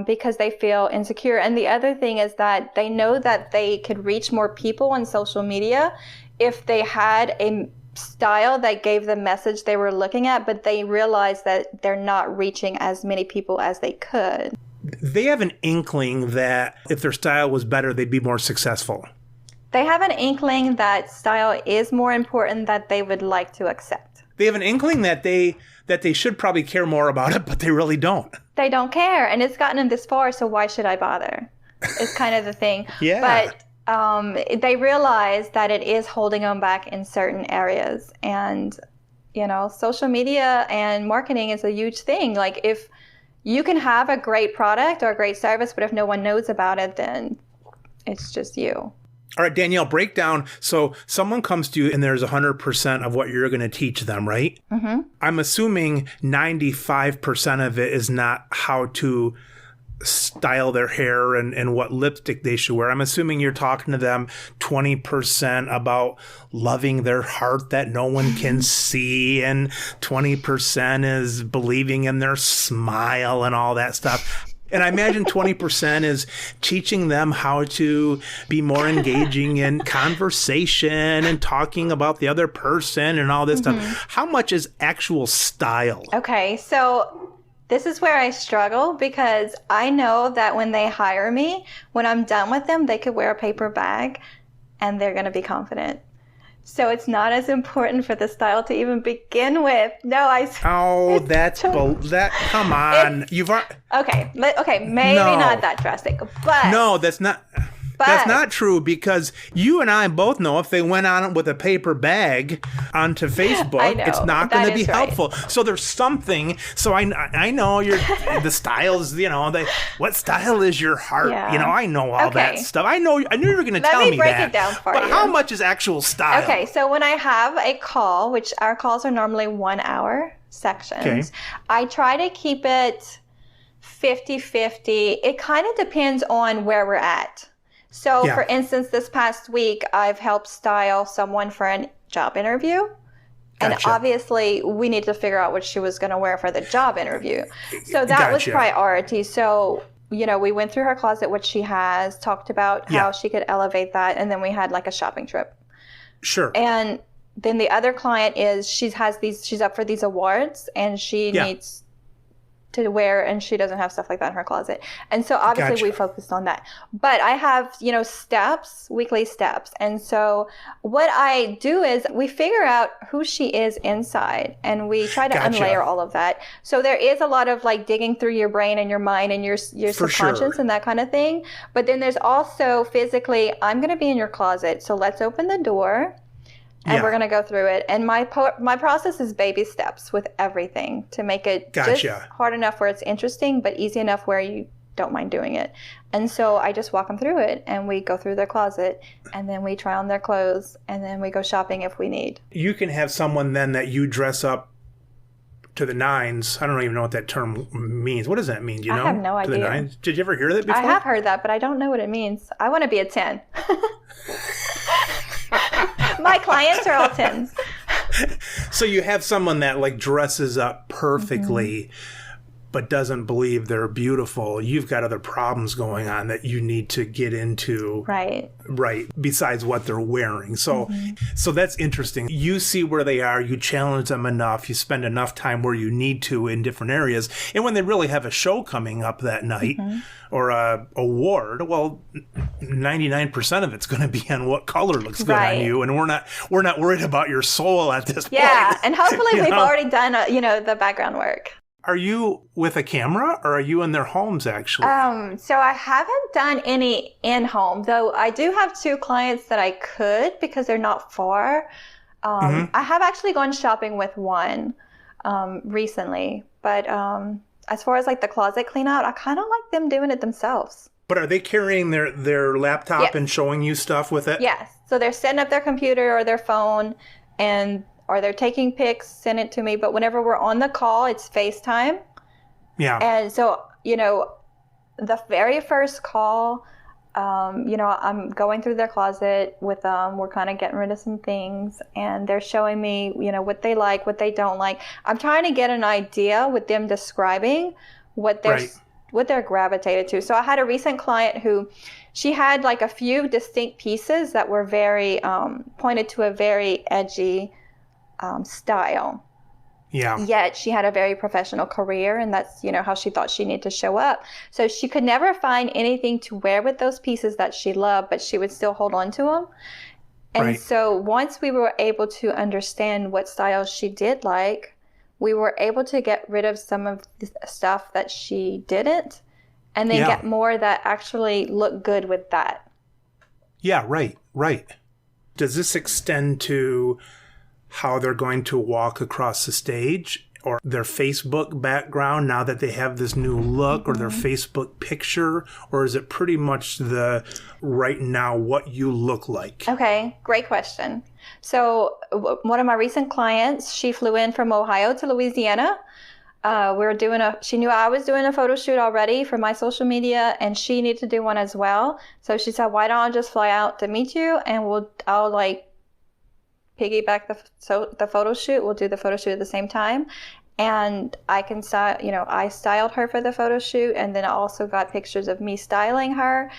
because they feel insecure. And the other thing is that they know that they could reach more people on social media if they had a style that gave the message they were looking at, but they realize that they're not reaching as many people as they could. They have an inkling that if their style was better, they'd be more successful. They have an inkling that style is more important that they would like to accept. They have an inkling that they should probably care more about it, but they really don't. They don't care, and it's gotten them this far, so why should I bother? It's kind of the thing. Yeah. But they realize that it is holding them back in certain areas. And, social media and marketing is a huge thing. Like, if you can have a great product or a great service, but if no one knows about it, then it's just you. All right, Danielle, break down. So someone comes to you and there's 100% of what you're going to teach them, right? Mm-hmm. I'm assuming 95% of it is not how to style their hair and what lipstick they should wear. I'm assuming you're talking to them 20% about loving their heart that no one can see, and 20% is believing in their smile and all that stuff. And I imagine 20% is teaching them how to be more engaging in conversation and talking about the other person and all this stuff. How much is actual style? Okay, so this is where I struggle, because I know that when they hire me, when I'm done with them, they could wear a paper bag and they're going to be confident. So it's not as important for the style to even begin with. No, come on. Okay, maybe not that drastic, but no, that's not true, because you and I both know if they went on with a paper bag onto Facebook, it's not going to be helpful. Right. So there's something. So I know the styles. What style is your heart? Yeah. I know all that stuff. I knew you were going to tell me that. Let me break it down for you. But how much is actual style? Okay, so when I have a call, which our calls are normally 1 hour sections, I try to keep it 50-50. It kind of depends on where we're at. So, for instance, this past week, I've helped style someone for a job interview. And obviously, we need to figure out what she was going to wear for the job interview. So that was priority. So, we went through her closet, what she has, talked about how she could elevate that. And then we had like a shopping trip. Sure. And then the other client is she's up for these awards, and she needs to wear, and she doesn't have stuff like that in her closet. And so obviously we focused on that. But I have, weekly steps. And so what I do is we figure out who she is inside, and we try to unlayer all of that. So there is a lot of like digging through your brain and your mind and your subconscious and that kind of thing. But then there's also physically, I'm going to be in your closet. So let's open the door. And we're going to go through it. And my process is baby steps with everything to make it just hard enough where it's interesting, but easy enough where you don't mind doing it. And so I just walk them through it, and we go through their closet, and then we try on their clothes, and then we go shopping if we need. You can have someone then that you dress up to the nines. I don't even know what that term means. What does that mean? Do you know? I have no idea. To the nines? Did you ever hear that before? I have heard that, but I don't know what it means. I want to be a 10. My clients are all 10s. So you have someone that like dresses up perfectly, but doesn't believe they're beautiful. You've got other problems going on that you need to get into. Right. Besides what they're wearing. So, so that's interesting. You see where they are. You challenge them enough. You spend enough time where you need to in different areas. And when they really have a show coming up that night or a award, well, 99% of it's going to be on what color looks good on you. And we're not worried about your soul at this point. Yeah. And hopefully we've already done, the background work. Are you with a camera, or are you in their homes actually? So I haven't done any in-home, though I do have 2 clients that I could, because they're not far. I have actually gone shopping with one recently, but as far as like the closet clean out, I kind of like them doing it themselves. But are they carrying their laptop and showing you stuff with it? Yes. So they're setting up their computer or their phone, or they're taking pics, send it to me. But whenever we're on the call, it's FaceTime. Yeah. And so, the very first call, I'm going through their closet with them. We're kind of getting rid of some things, and they're showing me, what they like, what they don't like. I'm trying to get an idea with them describing what they're gravitated to. So I had a recent client who, she had like a few distinct pieces that were very pointed to a very edgy style. Yeah. Yet she had a very professional career, and that's, how she thought she needed to show up. So she could never find anything to wear with those pieces that she loved, but she would still hold on to them. And Right. so once we were able to understand what styles she did like, we were able to get rid of some of the stuff that she didn't, and then get more that actually looked good with that. Yeah, right. Does this extend to how they're going to walk across the stage, or their Facebook background now that they have this new look, or their Facebook picture, or is it pretty much the right now what you look like? Okay, great question. So one of my recent clients, she flew in from Ohio to Louisiana. She knew I was doing a photo shoot already for my social media, and she needed to do one as well. So she said, why don't I just fly out to meet you, and I'll like piggyback the photo shoot. We'll do the photo shoot at the same time. And I can style, I styled her for the photo shoot, and then I also got pictures of me styling her.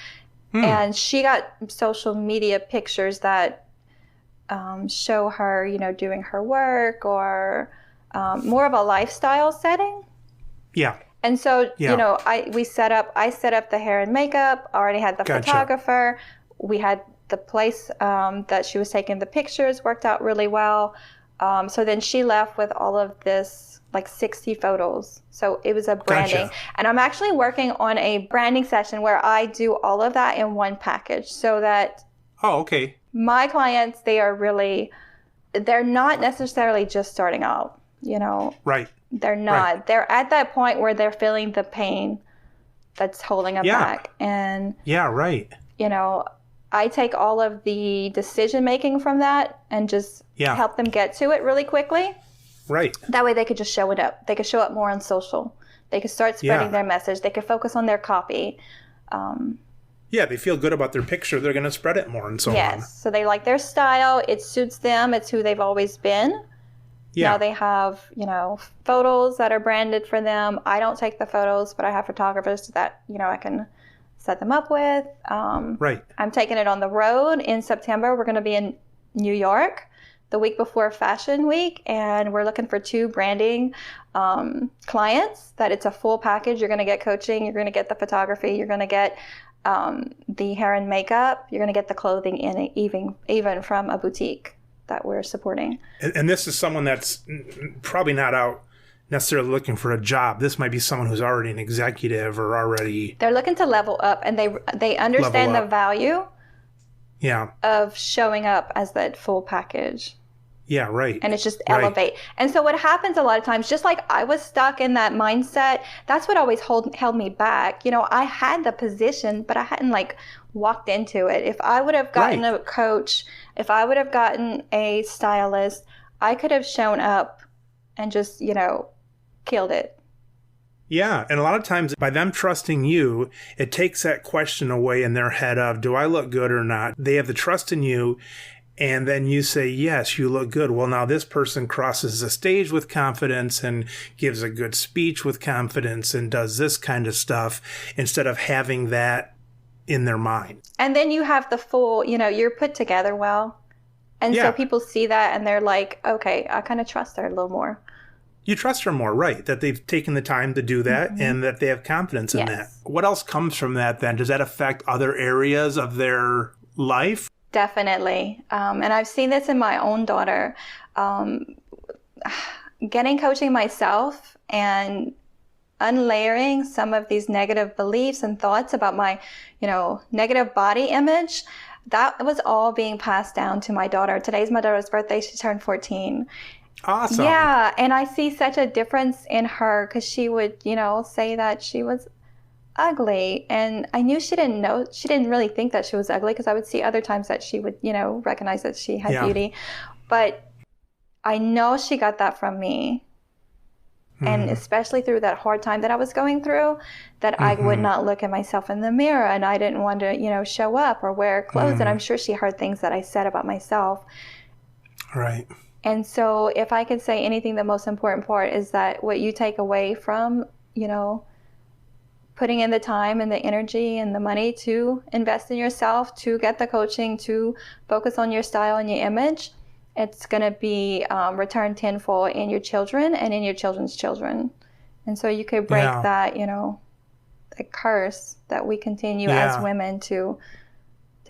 And she got social media pictures that show her, doing her work, or more of a lifestyle setting. Yeah. And so, I set up the hair and makeup. I already had the photographer. We had the place that she was taking the pictures, worked out really well. So then she left with all of this, like 60 photos. So it was a branding. And I'm actually working on a branding session where I do all of that in one package, so that my clients, they're not necessarily just starting out, Right. They're not. Right. They're at that point where they're feeling the pain that's holding them back. And I take all of the decision making from that and just help them get to it really quickly. Right. That way they could just show it up. They could show up more on social. They could start spreading their message. They could focus on their copy. They feel good about their picture. They're going to spread it more and so on. Yes. So they like their style. It suits them. It's who they've always been. Yeah. Now they have, photos that are branded for them. I don't take the photos, but I have photographers that, I can set them up with. Right. I'm taking it on the road in September. We're going to be in New York the week before Fashion Week, and we're looking for 2 branding clients. That it's a full package. You're going to get coaching. You're going to get the photography. You're going to get the hair and makeup. You're going to get the clothing in it, even from a boutique that we're supporting. And this is someone that's probably not out necessarily looking for a job. This might be someone who's already an executive or already... They're looking to level up, and they understand the value of showing up as that full package. Yeah, right. And it's just elevate. And so what happens a lot of times, just like I was stuck in that mindset, that's what always held me back. I had the position, but I hadn't walked into it. If I would have gotten a coach, if I would have gotten a stylist, I could have shown up and just, killed it. Yeah. And a lot of times by them trusting you, it takes that question away in their head of, do I look good or not? They have the trust in you. And then you say, yes, you look good. Well, now this person crosses the stage with confidence and gives a good speech with confidence and does this kind of stuff instead of having that in their mind. And then you have the full, you're put together well. And so people see that and they're like, okay, I kind of trust her a little more. You trust her more, right? That they've taken the time to do that and that they have confidence in that. What else comes from that then? Does that affect other areas of their life? Definitely. And I've seen this in my own daughter. Getting coaching myself and unlayering some of these negative beliefs and thoughts about my, negative body image, that was all being passed down to my daughter. Today's my daughter's birthday. She turned 14. Awesome. Yeah. And I see such a difference in her because she would, say that she was ugly, and I knew she didn't really think that she was ugly because I would see other times that she would recognize that she had beauty, but I know she got that from me. And especially through that hard time that I was going through, that I would not look at myself in the mirror, and I didn't want to show up or wear clothes. And I'm sure she heard things that I said about myself. Right. And so if I could say anything, the most important part is that what you take away from putting in the time and the energy and the money to invest in yourself, to get the coaching, to focus on your style and your image, it's going to be returned tenfold in your children and in your children's children. And so you could break that, the curse that we continue as women to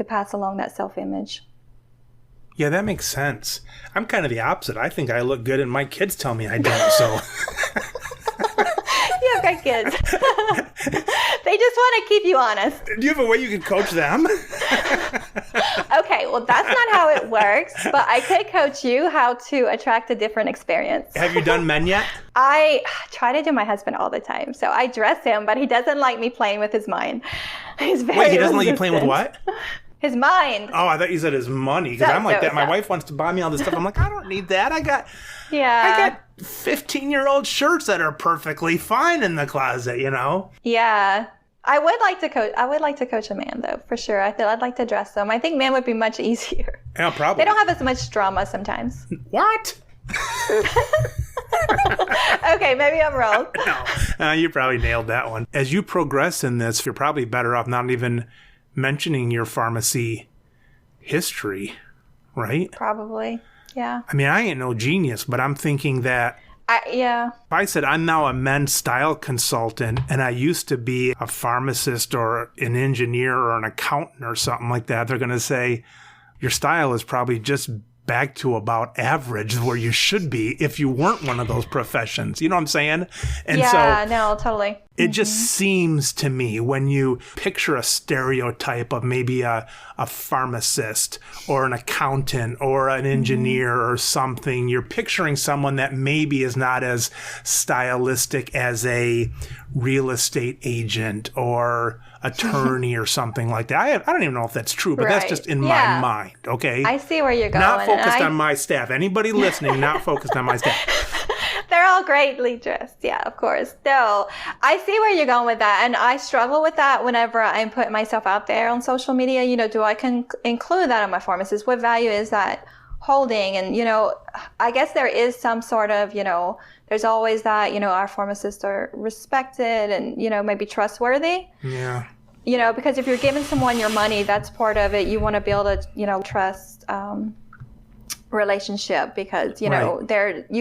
pass along that self-image. Yeah, that makes sense. I'm kind of the opposite. I think I look good and my kids tell me I don't, so. You have great kids. They just want to keep you honest. Do you have a way you can coach them? Okay, well, that's not how it works, but I could coach you how to attract a different experience. Have you done men yet? I try to do my husband all the time. So I dress him, but he doesn't like me playing with his mind. He's very Wait, he doesn't like you playing with what? His mind. Oh, I thought you said his money, because I'm like that. My wife wants to buy me all this stuff. I'm like, I don't need that. I got 15-year-old shirts that are perfectly fine in the closet, Yeah. I would like to coach a man, though, for sure. I'd like to dress them. I think men would be much easier. Yeah, probably. They don't have as much drama sometimes. What? Okay, maybe I'm wrong. No, you probably nailed that one. As you progress in this, you're probably better off not even mentioning your pharmacy history, right? Probably, yeah. I mean, I ain't no genius, but I'm thinking that if I said I'm now a men's style consultant and I used to be a pharmacist or an engineer or an accountant or something like that, they're going to say your style is probably just back to about average where you should be if you weren't one of those professions. You know what I'm saying? And no, totally. It just seems to me when you picture a stereotype of maybe a pharmacist or an accountant or an engineer or something, you're picturing someone that maybe is not as stylistic as a real estate agent or attorney or something like that. I don't even know if that's true, but that's just in my mind, okay? I see where you're going. Not focused on my staff. Anybody listening, not focused on my staff. They're all greatly dressed. Yeah, of course. No, I see where you're going with that. And I struggle with that whenever I'm putting myself out there on social media. Do I include that on my pharmacist? What value is that holding? And, I guess there is some sort of, there's always that, our pharmacists are respected and, maybe trustworthy. Yeah. Because if you're giving someone your money, that's part of it. You want to build a, trust, relationship because you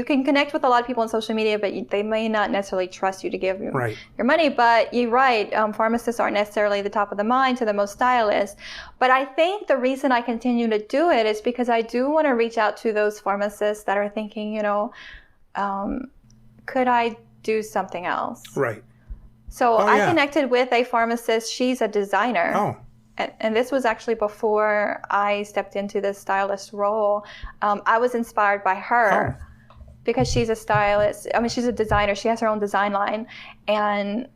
can connect with a lot of people on social media, but they may not necessarily trust you to give your money. But you're right, pharmacists aren't necessarily the top of the mind to the most stylists. But I think the reason I continue to do it is because I do want to reach out to those pharmacists that are thinking, could I do something else? Right. So I connected with a pharmacist. She's a designer. Oh. And this was actually before I stepped into this stylist role. I was inspired by her because she's a stylist. I mean, she's a designer. She has her own design line. And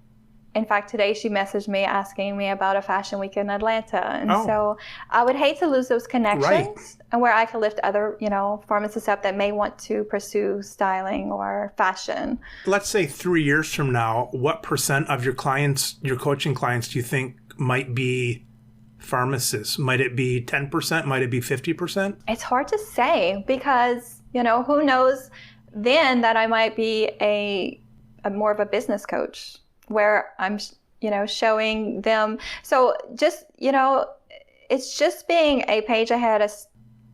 in fact, today she messaged me asking me about a fashion week in Atlanta. And so I would hate to lose those connections and where I could lift other, pharmacists up that may want to pursue styling or fashion. Let's say 3 years from now, what % of your clients, your coaching clients, do you think might be pharmacists? Might it be 10%? Might it be 50%? It's hard to say because, who knows then that I might be a more of a business coach where I'm, showing them. So just, it's just being a page ahead, a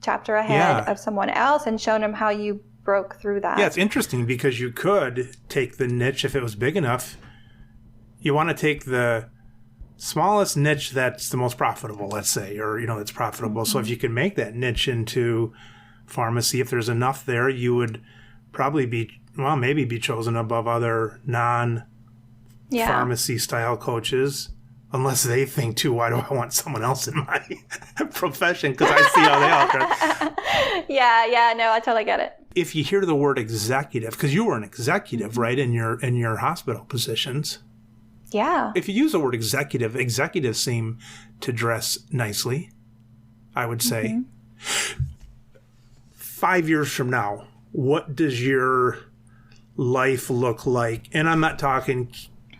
chapter ahead of someone else and showing them how you broke through that. Yeah, it's interesting because you could take the niche if it was big enough. You want to take the smallest niche that's the most profitable, let's say, or, that's profitable. So if you can make that niche into pharmacy, if there's enough there, you would probably maybe be chosen above other non-pharmacy style coaches, unless they think too, why do I want someone else in my profession? Because I see how they operate. No, I totally get it. If you hear the word executive, because you were an executive, right, in your hospital positions. Yeah. If you use the word executive, executives seem to dress nicely, I would say. 5 years from now, what does your life look like? And I'm not talking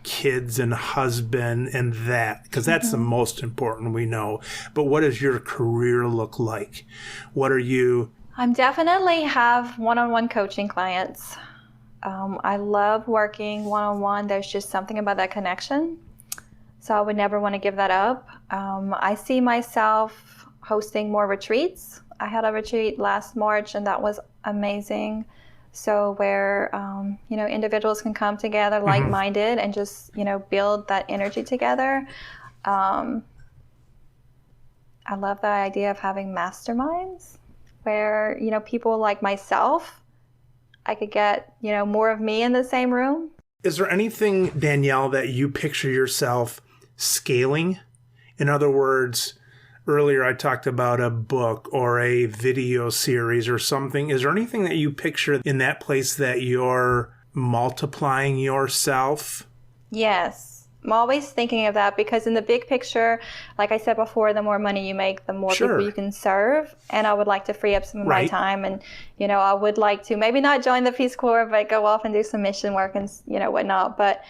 kids and husband and that, because that's the most important, we know. But what does your career look like? What are you? I'm definitely have one-on-one coaching clients. I love working one-on-one. There's just something about that connection. So I would never want to give that up. I see myself hosting more retreats. I had a retreat last March, and that was amazing. So where, individuals can come together like-minded and just, build that energy together. I love the idea of having masterminds where, people like myself, I could get, more of me in the same room. Is there anything, Danielle, that you picture yourself scaling? In other words, earlier I talked about a book or a video series or something. Is there anything that you picture in that place that you're multiplying yourself? Yes. I'm always thinking of that because in the big picture, like I said before, the more money you make, the more people you can serve. And I would like to free up some of my time. And, I would like to maybe not join the Peace Corps, but go off and do some mission work and, whatnot. But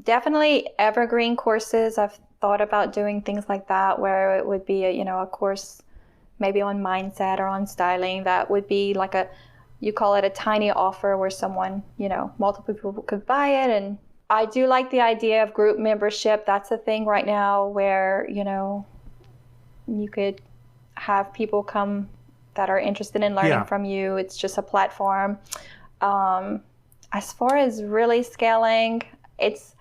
definitely evergreen courses. I've thought about doing things like that where it would be, a course maybe on mindset or on styling that would be like you call it a tiny offer where someone, multiple people could buy it. And I do like the idea of group membership. That's a thing right now where, you could have people come that are interested in learning from you. It's just a platform. As far as really scaling, it's,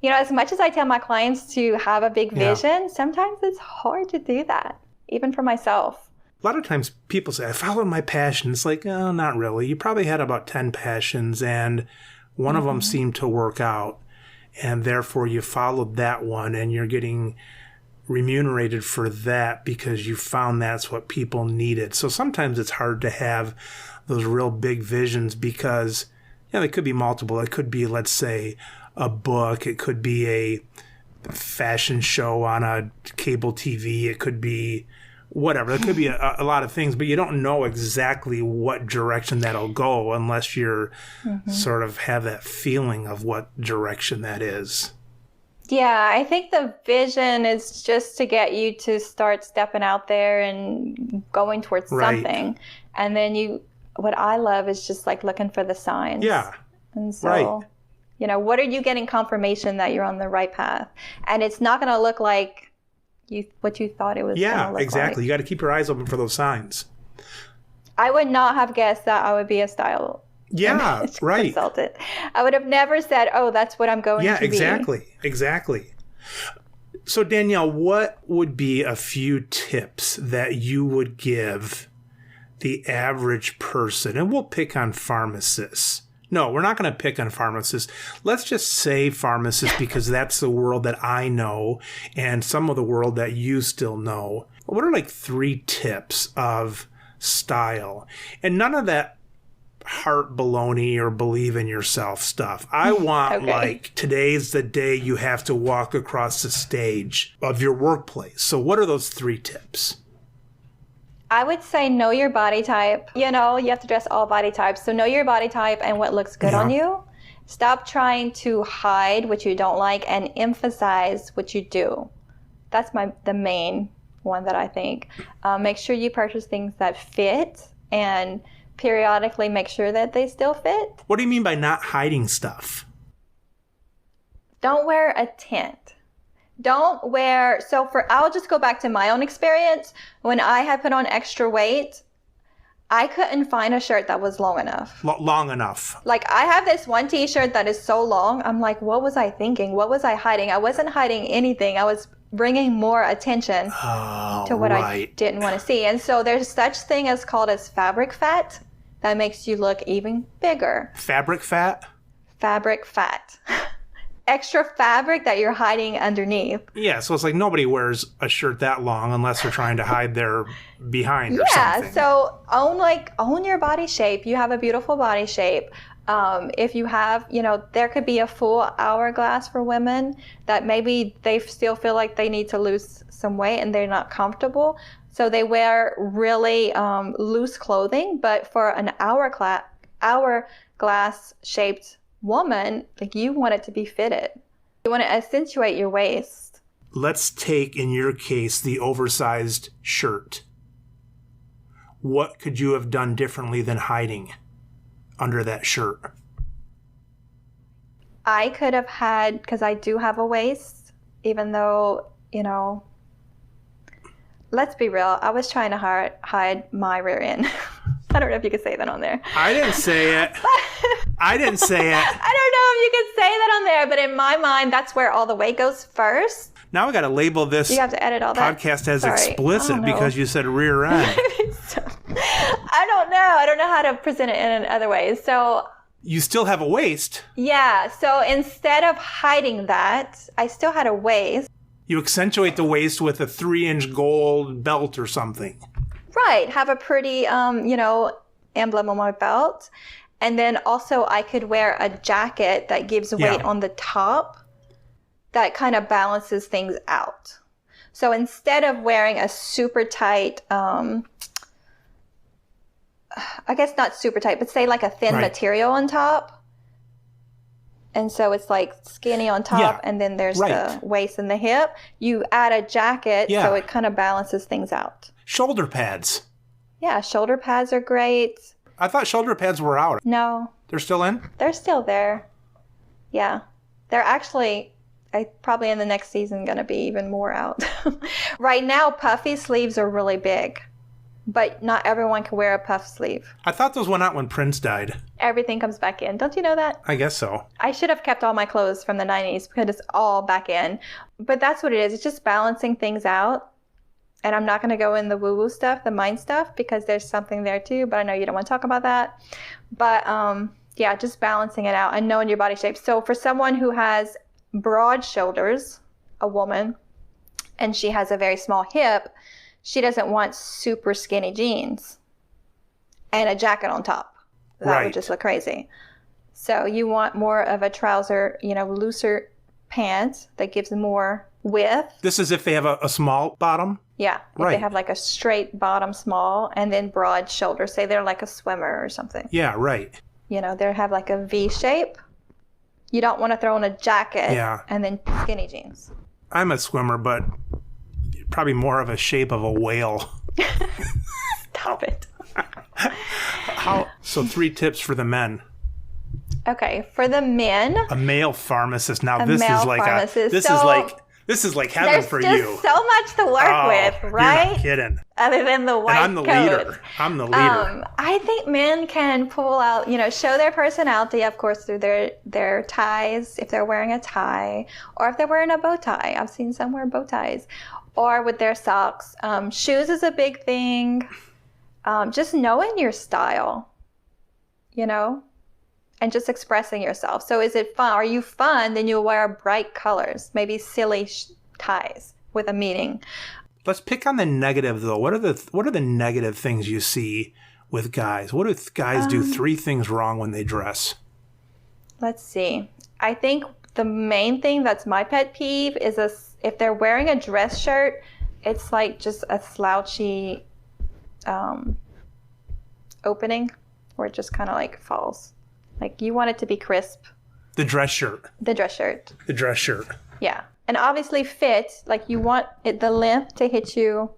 as much as I tell my clients to have a big vision, sometimes it's hard to do that, even for myself. A lot of times people say, I followed my passion. It's like, oh, not really. You probably had about 10 passions and one of them seemed to work out, and therefore you followed that one, and you're getting remunerated for that because you found that's what people needed. So sometimes it's hard to have those real big visions because, they could be multiple. It could be, let's say, a book. It could be a fashion show on a cable TV. It could be whatever. It could be a lot of things, but you don't know exactly what direction that'll go unless you're sort of have that feeling of what direction that is. Yeah, I think the vision is just to get you to start stepping out there and going towards something. And then what I love is just like looking for the signs. Yeah. And so, what are you getting confirmation that you're on the right path? And it's not going to look like what you thought it was going to look exactly. like. You got to keep your eyes open for those signs. I would not have guessed that I would be a style consultant. I would have never said, oh, that's what I'm going to be. Yeah, exactly. So Danielle, what would be a few tips that you would give the average person? And we'll pick on pharmacists. No, we're not going to pick on pharmacists. Let's just say pharmacists because that's the world that I know and some of the world that you still know. What are like 3 tips of style? And none of that heart baloney or believe in yourself stuff. I want like today's the day you have to walk across the stage of your workplace. So what are those 3 tips? I would say know your body type. You have to dress all body types. So know your body type and what looks good on you. Stop trying to hide what you don't like and emphasize what you do. That's the main one that I think. Make sure you purchase things that fit and periodically make sure that they still fit. What do you mean by not hiding stuff? Don't wear a tint. I'll just go back to my own experience. When I had put on extra weight, I couldn't find a shirt that was long enough. Long enough. Like I have this one t-shirt that is so long. I'm like, what was I thinking? What was I hiding? I wasn't hiding anything. I was bringing more attention to what I didn't want to see. And so there's such thing as called as fabric fat that makes you look even bigger. Fabric fat? Fabric fat. Extra fabric that you're hiding underneath. Yeah, so it's like nobody wears a shirt that long unless they're trying to hide their behind or something. Yeah, so own your body shape. You have a beautiful body shape. If you have, there could be a full hourglass for women that maybe they still feel like they need to lose some weight and they're not comfortable. So they wear really loose clothing, but for an hourglass shaped woman, like you want it to be fitted. You want to accentuate your waist. Let's take, in your case, the oversized shirt. What could you have done differently than hiding under that shirt? I could have had, because I do have a waist, even though, let's be real. I was trying to hide my rear end. I don't know if you could say that on there. I didn't say it. I didn't say it. I don't know if you could say that on there, but in my mind, that's where all the weight goes first. Now we got to label this You have to edit all that. podcast as Sorry. explicit because you said rear end. I don't know. I don't know how to present it in other ways. So You still have a waist. yeah. So instead of hiding that, I still had a waist. You accentuate the waist with a 3-inch gold belt or something. Right. Have a pretty, emblem on my belt. And then also I could wear a jacket that gives weight on the top that kind of balances things out. So instead of wearing a super tight, I guess not super tight, but say like a thin material on top. And so it's like skinny on top and then there's the waist and the hip. You add a jacket so it kind of balances things out. Shoulder pads. Yeah, shoulder pads are great. I thought shoulder pads were out. No. They're still in? They're still there. Yeah. They're actually, probably in the next season, going to be even more out. Right now, puffy sleeves are really big. But not everyone can wear a puff sleeve. I thought those went out when Prince died. Everything comes back in. Don't you know that? I guess so. I should have kept all my clothes from the 90s because it's all back in. But that's what it is. It's just balancing things out. And I'm not going to go in the woo-woo stuff, the mind stuff, because there's something there too. But I know you don't want to talk about that. But yeah, just balancing it out and knowing your body shape. So for someone who has broad shoulders, a woman, and she has a very small hip, she doesn't want super skinny jeans and a jacket on top. That would just look crazy. So you want more of a trouser, looser pants that gives more width. This is if they have a small bottom? Yeah. If they have like a straight bottom small and then broad shoulders. Say they're like a swimmer or something. Yeah, right. They have like a V shape. You don't want to throw on a jacket and then skinny jeans. I'm a swimmer, but probably more of a shape of a whale. Stop it. So 3 tips for the men. Okay, for the men. A male pharmacist. Now this is like heaven for you. There's just so much to work with, right? You're not kidding. Other than the white And I'm the leader. I think men can pull out, show their personality, of course, through their ties, if they're wearing a tie, or if they're wearing a bow tie. I've seen some wear bow ties. Or with their socks. Shoes is a big thing. Just knowing your style, and just expressing yourself. So is it fun? Are you fun? Then you'll wear bright colors, maybe silly ties with a meaning. Let's pick on the negative, though. What are the negative things you see with guys? What if guys do 3 things wrong when they dress? Let's see. I think the main thing that's my pet peeve is if they're wearing a dress shirt, it's like just a slouchy opening where it just kind of like falls. Like you want it to be crisp. The dress shirt. Yeah. And obviously fit, like you want the length to hit you,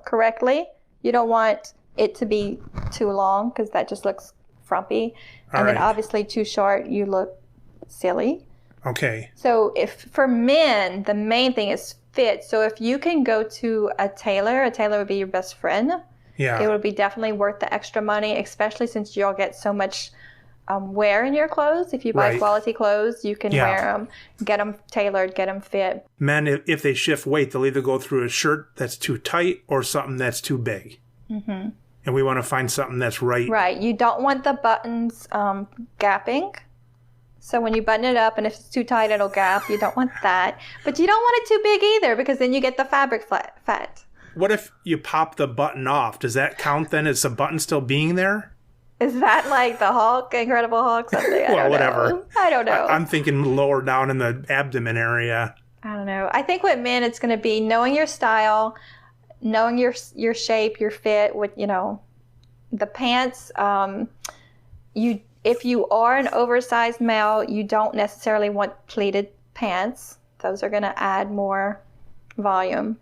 correctly. You don't want it to be too long because that just looks frumpy. And then obviously too short, you look silly. Okay. So for men, the main thing is fit. So if you can go to a tailor would be your best friend. Yeah. It would be definitely worth the extra money, especially since you'll get so much wear in your clothes. If you buy quality clothes, you can wear them, get them tailored, get them fit. Men, if they shift weight, they'll either go through a shirt that's too tight or something that's too big. Mm-hmm. And we want to find something that's right. Right. You don't want the buttons gapping. So when you button it up and if it's too tight, it'll gap. You don't want that. But you don't want it too big either because then you get the fabric fat. What if you pop the button off? Does that count then as the button still being there? Is that like the Hulk, Incredible Hulk, something? Whatever. I don't know. I'm thinking lower down in the abdomen area. I don't know. I think with men, it's going to be knowing your style, knowing your shape, your fit, with the pants. If you are an oversized male, you don't necessarily want pleated pants. Those are going to add more volume.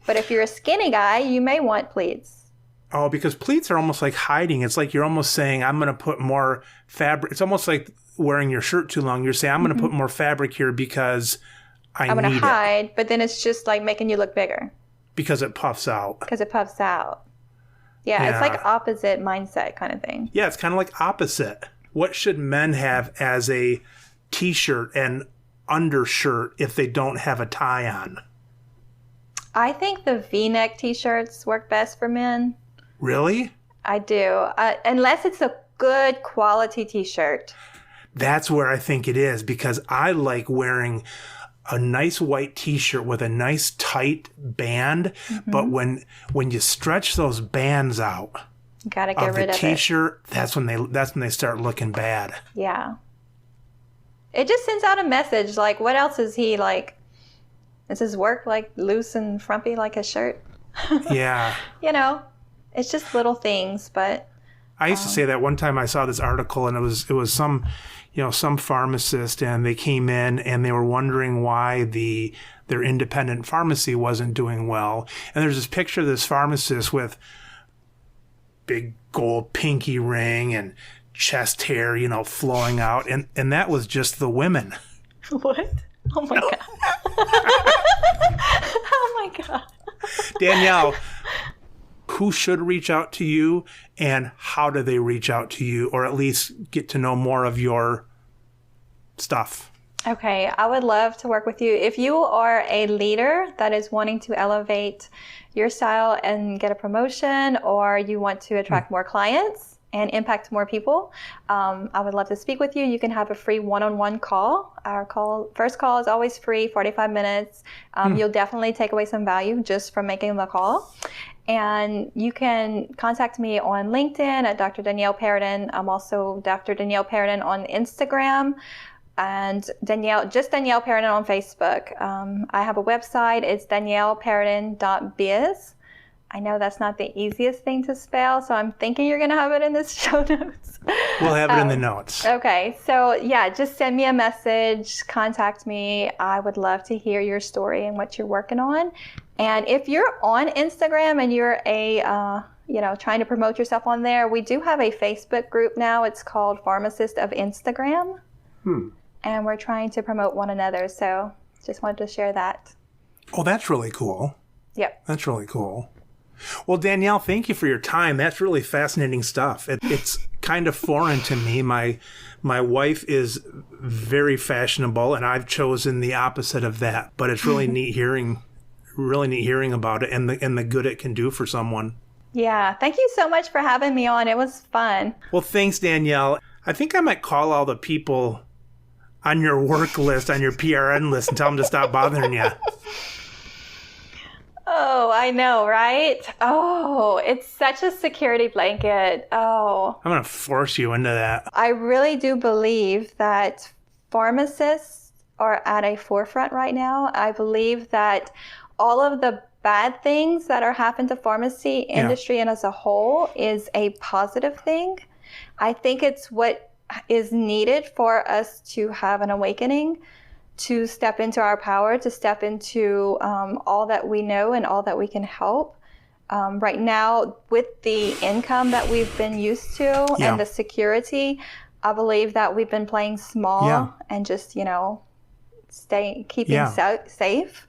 But if you're a skinny guy, you may want pleats. Oh, because pleats are almost like hiding. It's like you're almost saying, I'm going to put more fabric. It's almost like wearing your shirt too long. You're saying, I'm going to put more fabric here because I'm going to hide, but then it's just like making you look bigger. Because it puffs out. Because it puffs out. Yeah, it's like opposite mindset kind of thing. Yeah, it's kind of like opposite. What should men have as a t-shirt and undershirt if they don't have a tie on? I think the V-neck t-shirts work best for men. Really? I do. Unless it's a good quality t-shirt. That's where I think it is, because I like wearing a nice white t-shirt with a nice tight band, but when you stretch those bands out you gotta get rid of the t-shirt, that's when they start looking bad. Yeah. It just sends out a message like, what else is he like? Is his work like loose and frumpy like his shirt? Yeah. You know, it's just little things, but I used to say that one time I saw this article, and it was some pharmacist, and they came in and they were wondering why their independent pharmacy wasn't doing well. And there's this picture of this pharmacist with big gold pinky ring and chest hair, flowing out, and that was just the women. What? Oh my God. Oh my God. Danielle, who should reach out to you, and how do they reach out to you, or at least get to know more of your stuff? Okay, I would love to work with you. If you are a leader that is wanting to elevate your style and get a promotion, or you want to attract more clients and impact more people, I would love to speak with you. You can have a free one-on-one call. Our first call is always free, 45 minutes. You'll definitely take away some value just from making the call. And you can contact me on LinkedIn at Dr. Danielle Perrodin. I'm also Dr. Danielle Perrodin on Instagram, and Danielle Perrodin on Facebook. I have a website. It's danielleperrodin.biz. I know that's not the easiest thing to spell, so I'm thinking you're going to have it in the show notes. We'll have it in the notes. Okay. So yeah, just send me a message, contact me. I would love to hear your story and what you're working on. And if you're on Instagram and you're trying to promote yourself on there, we do have a Facebook group now. It's called Pharmacist of Instagram. And we're trying to promote one another. So just wanted to share that. Oh, that's really cool. Yep. That's really cool. Well, Danielle, thank you for your time. That's really fascinating stuff. It's kind of foreign to me. My wife is very fashionable, and I've chosen the opposite of that. But it's really neat hearing about it and the good it can do for someone. Yeah. Thank you so much for having me on. It was fun. Well, thanks, Danielle. I think I might call all the people on your work list, on your PRN list, and tell them to stop bothering you. Oh, I know, right? Oh, it's such a security blanket. Oh. I'm going to force you into that. I really do believe that pharmacists are at a forefront right now. I believe that all of the bad things that are happening to pharmacy industry and as a whole is a positive thing. I think it's what is needed for us to have an awakening, to step into our power, to step into all that we know and all that we can help. Right now, with the income that we've been used to and the security, I believe that we've been playing small and just, keeping safe.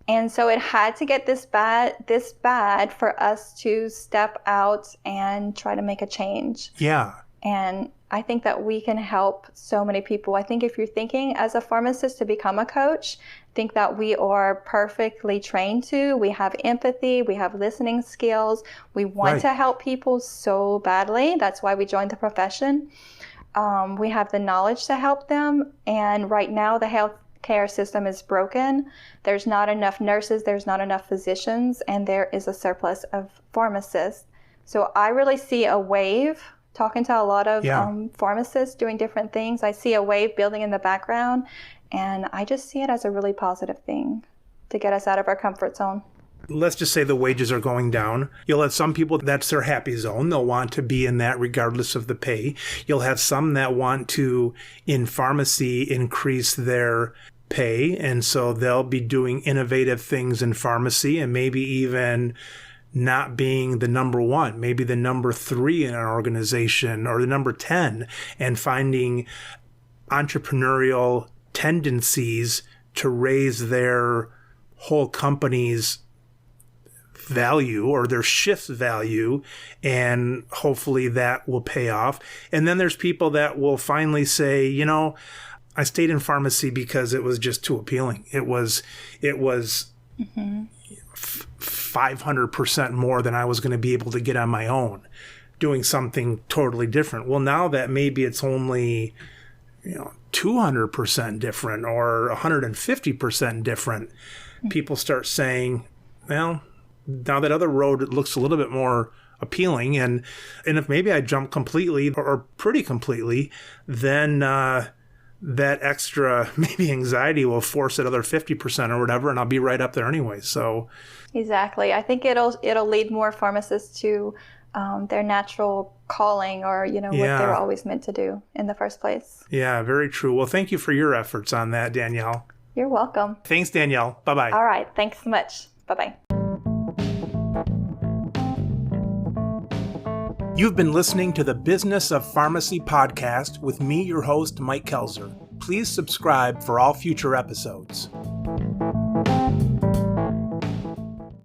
And so it had to get this bad for us to step out and try to make a change. Yeah. And I think that we can help so many people. I think if you're thinking as a pharmacist to become a coach, think that we are perfectly trained to. We have empathy, we have listening skills. We want to help people so badly. That's why we joined the profession. We have the knowledge to help them. And right now the healthcare system is broken. There's not enough nurses, there's not enough physicians, and there is a surplus of pharmacists. So I really see a wave. Talking to a lot of pharmacists doing different things, I see a wave building in the background, and I just see it as a really positive thing to get us out of our comfort zone. Let's just say the wages are going down. You'll have some people, that's their happy zone. They'll want to be in that regardless of the pay. You'll have some that want to, in pharmacy, increase their pay, and so they'll be doing innovative things in pharmacy and maybe even not being the number one, maybe the number 3 in an organization or the number 10, and finding entrepreneurial tendencies to raise their whole company's value or their shift's value, and hopefully that will pay off. And then there's people that will finally say, you know, I stayed in pharmacy because it was just too appealing. It was 500% more than I was going to be able to get on my own, doing something totally different. Well, now that maybe it's only, 200% different or 150% different, people start saying, well, now that other road looks a little bit more appealing, and if maybe I jump completely or pretty completely, then that extra maybe anxiety will force that other 50% or whatever, and I'll be right up there anyway. So exactly, I think it'll lead more pharmacists to their natural calling, or what they were always meant to do in the first place. Yeah, very true. Well, thank you for your efforts on that, Danielle. You're welcome. Thanks, Danielle. Bye-bye. All right. Thanks so much. Bye-bye. You've been listening to the Business of Pharmacy podcast with me, your host, Mike Kelzer. Please subscribe for all future episodes.